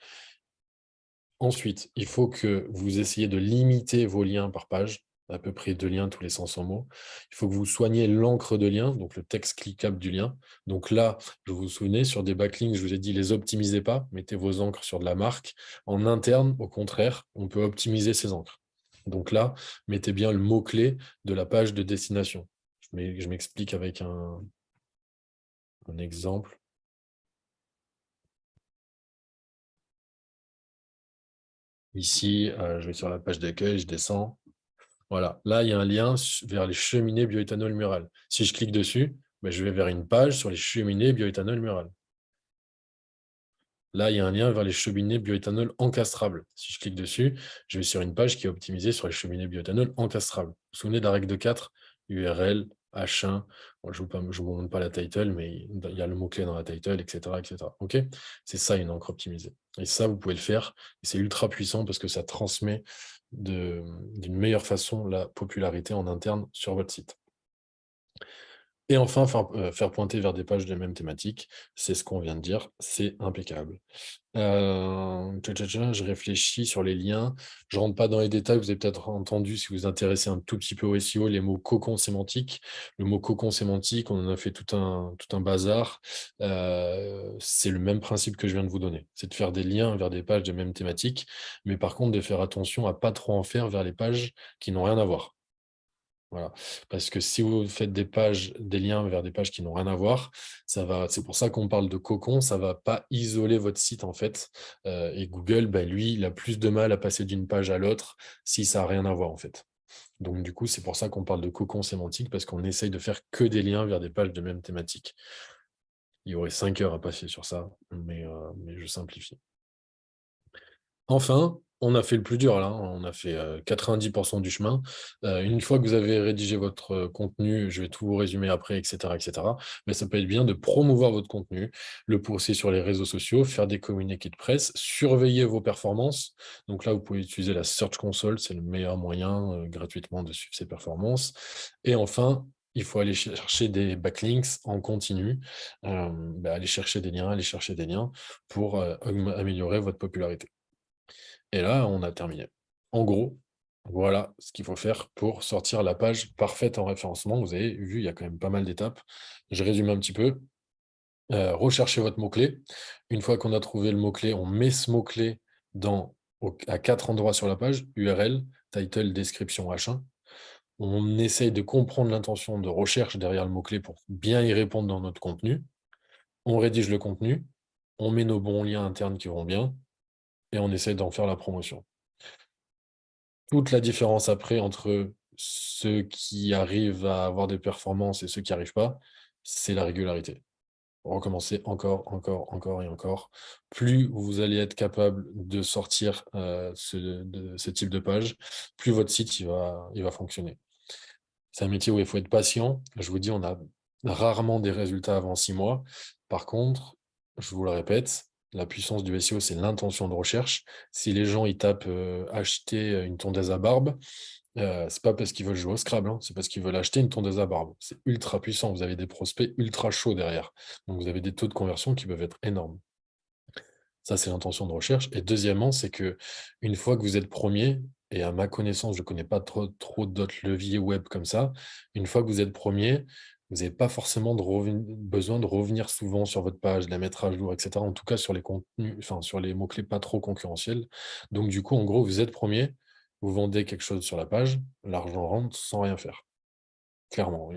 Ensuite, il faut que vous essayiez de limiter vos liens par page, à peu près 2 liens tous les 500 mots. Il faut que vous soigniez l'encre de lien, donc le texte cliquable du lien. Donc là, je vous souvenez, sur des backlinks, je vous ai dit, les optimisez pas, mettez vos encres sur de la marque. En interne, au contraire, on peut optimiser ces encres. Donc là, mettez bien le mot-clé de la page de destination. Je m'explique avec un exemple. Ici, je vais sur la page d'accueil, je descends. Voilà, là, il y a un lien vers les cheminées bioéthanol mural. Si je clique dessus, je vais vers une page sur les cheminées bioéthanol mural. Là, il y a un lien vers les cheminées bioéthanol encastrables. Si je clique dessus, je vais sur une page qui est optimisée sur les cheminées bioéthanol encastrables. Vous vous souvenez de la règle de 4, URL, H1, bon, je ne vous montre pas la title, mais il y a le mot-clé dans la title, etc. etc. OK. C'est ça une encre optimisée. Et ça, vous pouvez le faire. Et c'est ultra puissant parce que ça transmet d'une meilleure façon la popularité en interne sur votre site. Et enfin, faire pointer vers des pages de même thématique, c'est ce qu'on vient de dire, c'est impeccable. Je réfléchis sur les liens. Je ne rentre pas dans les détails. Vous avez peut-être entendu, si vous vous intéressez un tout petit peu au SEO, les mots cocon sémantique. Le mot cocon sémantique, on en a fait tout un bazar. C'est le même principe que je viens de vous donner. C'est de faire des liens vers des pages de même thématique, mais par contre, de faire attention à pas trop en faire vers les pages qui n'ont rien à voir. Voilà. Parce que si vous faites des liens vers des pages qui n'ont rien à voir, c'est pour ça qu'on parle de cocon, ça ne va pas isoler votre site en fait. Et Google, lui, il a plus de mal à passer d'une page à l'autre si ça n'a rien à voir en fait. Donc du coup, c'est pour ça qu'on parle de cocon sémantique, parce qu'on essaye de faire que des liens vers des pages de même thématique. Il y aurait 5 heures à passer sur ça, mais je simplifie. Enfin, on a fait le plus dur là, hein. On a fait 90% du chemin. Une fois que vous avez rédigé votre contenu, je vais tout vous résumer après, etc., etc. Mais ça peut être bien de promouvoir votre contenu, le poster sur les réseaux sociaux, faire des communiqués de presse, surveiller vos performances. Donc là, vous pouvez utiliser la Search Console, c'est le meilleur moyen gratuitement de suivre ses performances. Et enfin, il faut aller chercher des backlinks en continu, aller chercher des liens, aller chercher des liens pour améliorer votre popularité. Et là, on a terminé. En gros, Voilà ce qu'il faut faire pour sortir la page parfaite en référencement. Vous avez vu, il y a quand même pas mal d'étapes. Je résume un petit peu. Recherchez votre mot-clé. Une fois qu'on a trouvé le mot-clé, on met ce mot-clé à 4 endroits sur la page: URL, title, description, H1. On essaye de comprendre l'intention de recherche derrière le mot-clé pour bien y répondre dans notre contenu. On rédige le contenu, on met nos bons liens internes qui vont bien et on essaie d'en faire la promotion. Toute la différence après entre ceux qui arrivent à avoir des performances et ceux qui n'y arrivent pas, c'est la régularité. Recommencer encore, encore, encore et encore. Plus vous allez être capable de sortir ce type de page, plus votre site il va fonctionner. C'est un métier où il faut être patient. Je vous dis, on a rarement des résultats avant 6 mois. Par contre, je vous le répète, la puissance du SEO, c'est l'intention de recherche. Si les gens ils tapent acheter une tondeuse à barbe, c'est pas parce qu'ils veulent jouer au Scrabble, hein, c'est parce qu'ils veulent acheter une tondeuse à barbe. C'est ultra puissant. Vous avez des prospects ultra chauds derrière. Donc vous avez des taux de conversion qui peuvent être énormes. Ça, c'est l'intention de recherche. Et deuxièmement, c'est que une fois que vous êtes premier, et à ma connaissance, je ne connais pas trop d'autres leviers web comme ça, une fois que vous êtes premier, vous n'avez pas forcément besoin de revenir souvent sur votre page, de la mettre à jour, etc. En tout cas, sur les contenus, enfin, sur les mots-clés pas trop concurrentiels. Donc, du coup, en gros, vous êtes premier, vous vendez quelque chose sur la page, l'argent rentre sans rien faire. Clairement,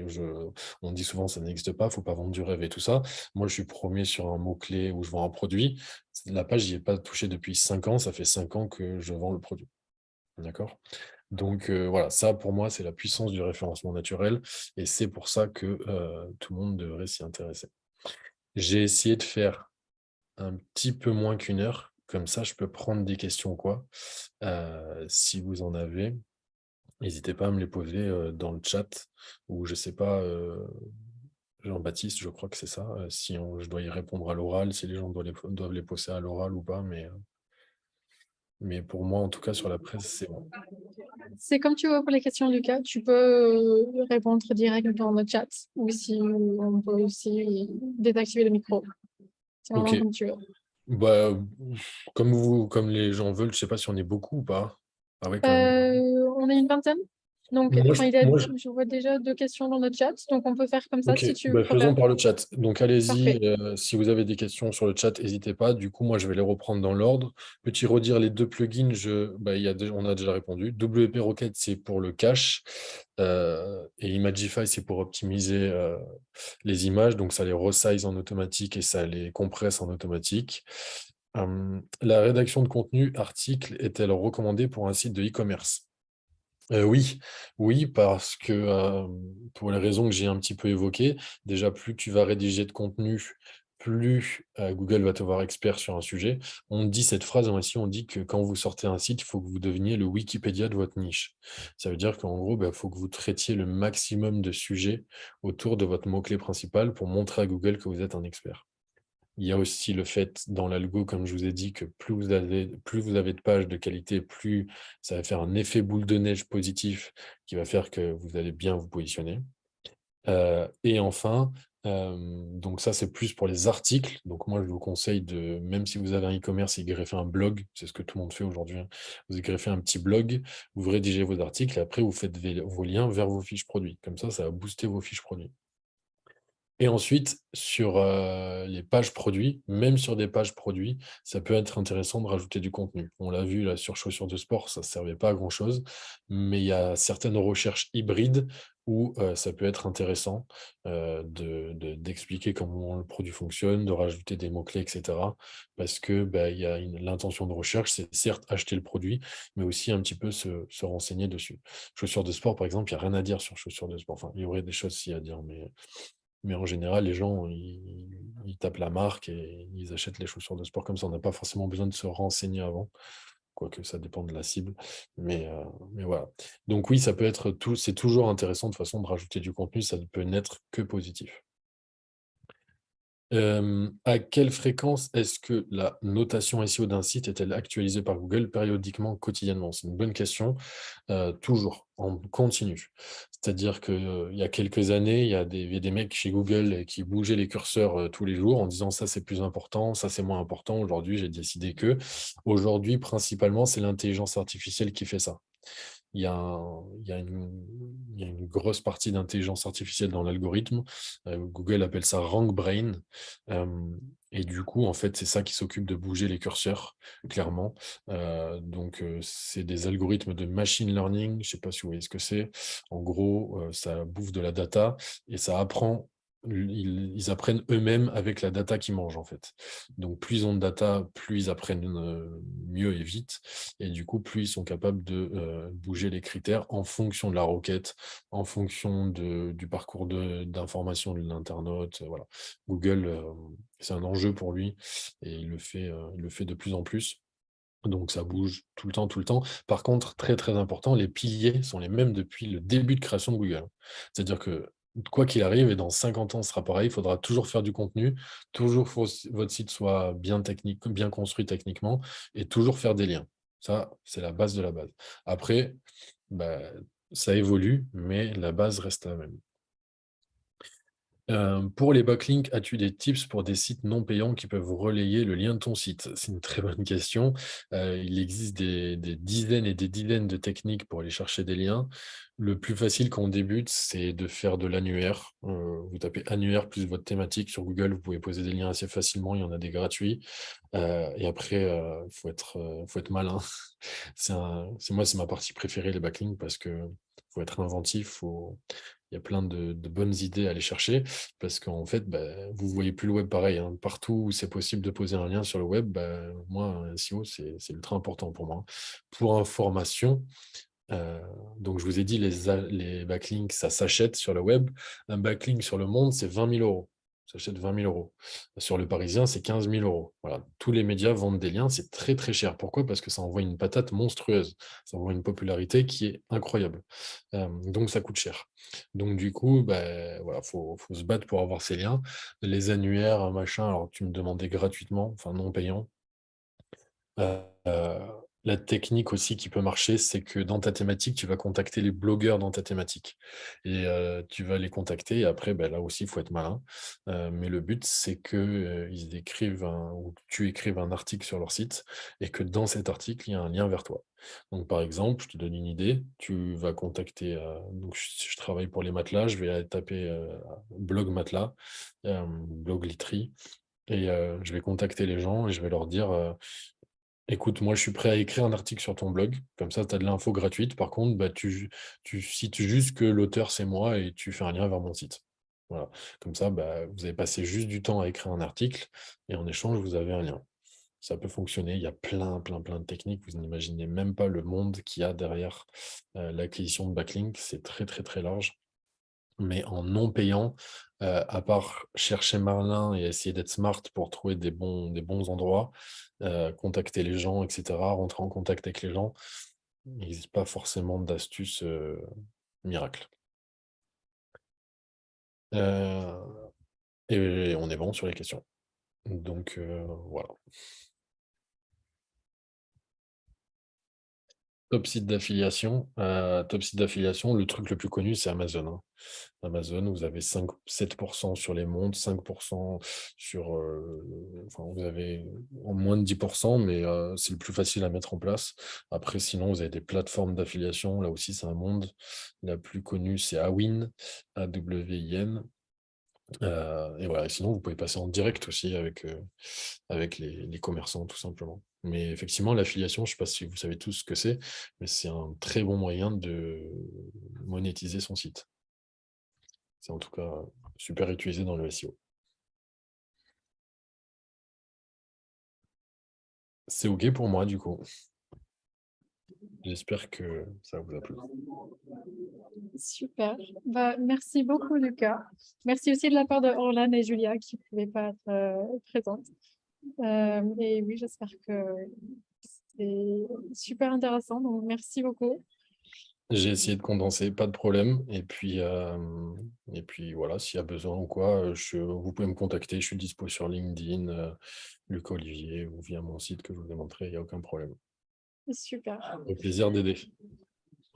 on dit souvent ça n'existe pas, il ne faut pas vendre du rêve et tout ça. Moi, je suis premier sur un mot-clé où je vends un produit. La page, j'y ai pas touché depuis 5 ans. Ça fait 5 ans que je vends le produit. D'accord? Donc voilà, ça pour moi, c'est la puissance du référencement naturel et c'est pour ça que tout le monde devrait s'y intéresser. J'ai essayé de faire un petit peu moins qu'1 heure. Comme ça, je peux prendre des questions ou quoi. Si vous en avez. N'hésitez pas à me les poser dans le chat ou je sais pas, Jean-Baptiste, je crois que c'est ça, si je dois y répondre à l'oral, si les gens doivent les poser à l'oral ou pas, mais pour moi, en tout cas, sur la presse, c'est bon. C'est comme tu veux pour les questions, Lucas. Tu peux répondre direct dans le chat ou si on peut aussi désactiver le micro. C'est Ok. vraiment comme tu veux. Bah, comme les gens veulent, je sais pas si on est beaucoup ou pas. Ah ouais, quand même. On est une vingtaine. Donc, Moi, je, enfin, moi, je- je vois déjà 2 questions dans le chat. Donc, on peut faire comme ça Ok, si tu bah, préfères. faisons par le chat. Donc allez-y, Parfait. si vous avez des questions sur le chat, n'hésitez pas. Du coup, moi, je vais les reprendre dans l'ordre. Petit redire les 2 plugins, on a déjà répondu. WP Rocket, c'est pour le cache. Et Imagify, c'est pour optimiser les images. Donc ça les resize en automatique et ça les compresse en automatique. La rédaction de contenu, article, est-elle recommandée pour un site de e-commerce? Oui, oui, parce que pour les raisons que j'ai un petit peu évoquées, déjà, plus tu vas rédiger de contenu, plus Google va te voir expert sur un sujet. On dit cette phrase ici, on dit que quand vous sortez un site, il faut que vous deveniez le Wikipédia de votre niche. Ça veut dire qu'en gros, il faut que vous traitiez le maximum de sujets autour de votre mot-clé principal pour montrer à Google que vous êtes un expert. Il y a aussi le fait dans l'algo, comme je vous ai dit, que plus vous avez de pages de qualité, plus ça va faire un effet boule de neige positif qui va faire que vous allez bien vous positionner. Et enfin, donc ça, c'est plus pour les articles. Donc moi, je vous conseille de, même si vous avez un e-commerce, y greffer un blog. C'est ce que tout le monde fait aujourd'hui, hein. Vous greffez un petit blog, vous rédigez vos articles et après, vous faites vos liens vers vos fiches produits. Comme ça va booster vos fiches produits. Et ensuite, sur les pages produits, même sur des pages produits, ça peut être intéressant de rajouter du contenu. On l'a vu là sur chaussures de sport, ça ne servait pas à grand-chose, mais il y a certaines recherches hybrides où ça peut être intéressant d'expliquer comment le produit fonctionne, de rajouter des mots-clés, etc. Parce que il y a l'intention de recherche, c'est certes acheter le produit, mais aussi un petit peu se renseigner dessus. Chaussures de sport, par exemple, il n'y a rien à dire sur chaussures de sport. Enfin, il y aurait des choses aussi à dire, mais en général, les gens, ils tapent la marque et ils achètent les chaussures de sport comme ça. On n'a pas forcément besoin de se renseigner avant, quoique ça dépend de la cible. Mais voilà. Donc oui, ça peut être c'est toujours intéressant de façon de rajouter du contenu, ça ne peut n'être que positif. À quelle fréquence est-ce que la notation SEO d'un site est-elle actualisée par Google périodiquement, quotidiennement? C'est une bonne question. Toujours, en continu. C'est-à-dire qu'il y a quelques années, il y a des mecs chez Google qui bougeaient les curseurs tous les jours en disant ça c'est plus important, ça c'est moins important. Aujourd'hui, j'ai décidé que. Aujourd'hui, principalement, c'est l'intelligence artificielle qui fait ça. il y a, il y a une grosse partie d'intelligence artificielle dans l'algorithme. Google appelle ça rank brain. Euh, et du coup, en fait, c'est ça qui s'occupe de bouger les curseurs, clairement. C'est des algorithmes de machine learning. Je ne sais pas si vous voyez ce que c'est. En gros, ça bouffe de la data et ça apprend. Ils apprennent eux-mêmes avec la data qu'ils mangent, en fait. Donc, plus ils ont de data, plus ils apprennent mieux et vite. Et du coup, plus ils sont capables de bouger les critères en fonction de la requête, en fonction du parcours d'information de l'internaute. Voilà. Google, c'est un enjeu pour lui et il le fait de plus en plus. Donc ça bouge tout le temps, tout le temps. Par contre, très très important, les piliers sont les mêmes depuis le début de création de Google. C'est-à-dire que quoi qu'il arrive, et dans 50 ans ce sera pareil, il faudra toujours faire du contenu, toujours faut que votre site soit bien technique, bien construit techniquement, et toujours faire des liens. Ça, c'est la base de la base. Après, bah, ça évolue, mais la base reste la même. Pour les backlinks, as-tu des tips pour des sites non payants qui peuvent relayer le lien de ton site? C'est une très bonne question. Il existe des dizaines et des dizaines de techniques pour aller chercher des liens. Le plus facile quand on débute, c'est de faire de l'annuaire. Vous tapez annuaire plus votre thématique sur Google, vous pouvez poser des liens assez facilement, il y en a des gratuits. Et après, faut être malin. Moi, c'est ma partie préférée, les backlinks, parce que faut être inventif, il y a plein de bonnes idées à aller chercher parce qu'en fait, vous voyez plus le web pareil, hein. Partout où c'est possible de poser un lien sur le web, moi, un SEO, c'est ultra important pour moi. Pour information, donc je vous ai dit, les backlinks, ça s'achète sur le web. Un backlink sur Le Monde, c'est 20 000 euros. Ça s'achète 20 000 euros. Sur Le Parisien, c'est 15 000 euros. Voilà. Tous les médias vendent des liens, c'est très très cher. Pourquoi? Parce que ça envoie une patate monstrueuse. Ça envoie une popularité qui est incroyable. Donc ça coûte cher. Donc du coup, voilà, faut se battre pour avoir ces liens. Les annuaires, machin, alors tu me demandais gratuitement, enfin non payant. Heu, la technique aussi qui peut marcher, c'est que dans ta thématique, tu vas contacter les blogueurs dans ta thématique et tu vas les contacter et après, là aussi, il faut être malin, mais le but, c'est que, ils écrivent ou que tu écrives un article sur leur site et que dans cet article, il y a un lien vers toi. Donc par exemple, je te donne une idée, tu vas contacter, donc je travaille pour les matelas, je vais aller taper, blog matelas, blog literie et je vais contacter les gens et je vais leur dire, écoute, moi, je suis prêt à écrire un article sur ton blog. Comme ça, tu as de l'info gratuite. Par contre, tu cites juste que l'auteur, c'est moi et tu fais un lien vers mon site. Voilà. Comme ça, vous avez passé juste du temps à écrire un article et en échange, vous avez un lien. Ça peut fonctionner. Il y a plein, plein, plein de techniques. Vous n'imaginez même pas le monde qu'il y a derrière l'acquisition de backlinks. C'est très, très, très large. Mais en non payant, à part chercher malin et essayer d'être smart pour trouver des bons endroits, contacter les gens, et cetera, rentrer en contact avec les gens, il n'existe pas forcément d'astuces, miracles. Heu et on est bon sur les questions. Donc voilà. Top site d'affiliation, le truc le plus connu, c'est Amazon, hein. Amazon, vous avez 5-7% sur les montres, 5% sur, enfin, vous avez en moins de 10%, mais c'est le plus facile à mettre en place. Après, sinon, vous avez des plateformes d'affiliation. Là aussi, c'est un monde. La plus connue, c'est Awin, AWIN. Et voilà. Et sinon, vous pouvez passer en direct aussi avec les commerçants, tout simplement. Mais effectivement, l'affiliation, je ne sais pas si vous savez tous ce que c'est, mais c'est un très bon moyen de monétiser son site. C'est en tout cas super utilisé dans le SEO. C'est OK pour moi, du coup. J'espère que ça vous a plu. Super. Merci beaucoup, Lucas. Merci aussi de la part de Orlan et Julia qui ne pouvaient pas être présentes. Et oui, j'espère que c'est super intéressant. Donc, merci beaucoup. J'ai essayé de condenser, pas de problème. Et puis voilà, s'il y a besoin ou quoi, vous pouvez me contacter. Je suis dispo sur LinkedIn, Lucas Olivier, ou via mon site que je vous ai montré, il n'y a aucun problème. Super. Au plaisir d'aider.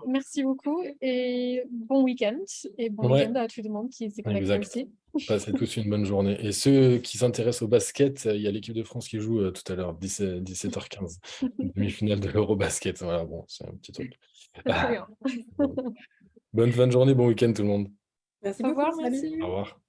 Merci beaucoup et bon week-end. Et bon week-end Ouais, à tout le monde qui s'est connecté exact. aussi. Passez tous une bonne journée. Et ceux qui s'intéressent au basket, il y a l'équipe de France qui joue tout à l'heure, 17h15, demi-finale de l'Eurobasket. Voilà, bon, c'est un petit truc. Très bien. Bonne fin de journée, bon week-end tout le monde. Merci Au revoir, beaucoup. Salut. merci. Au revoir.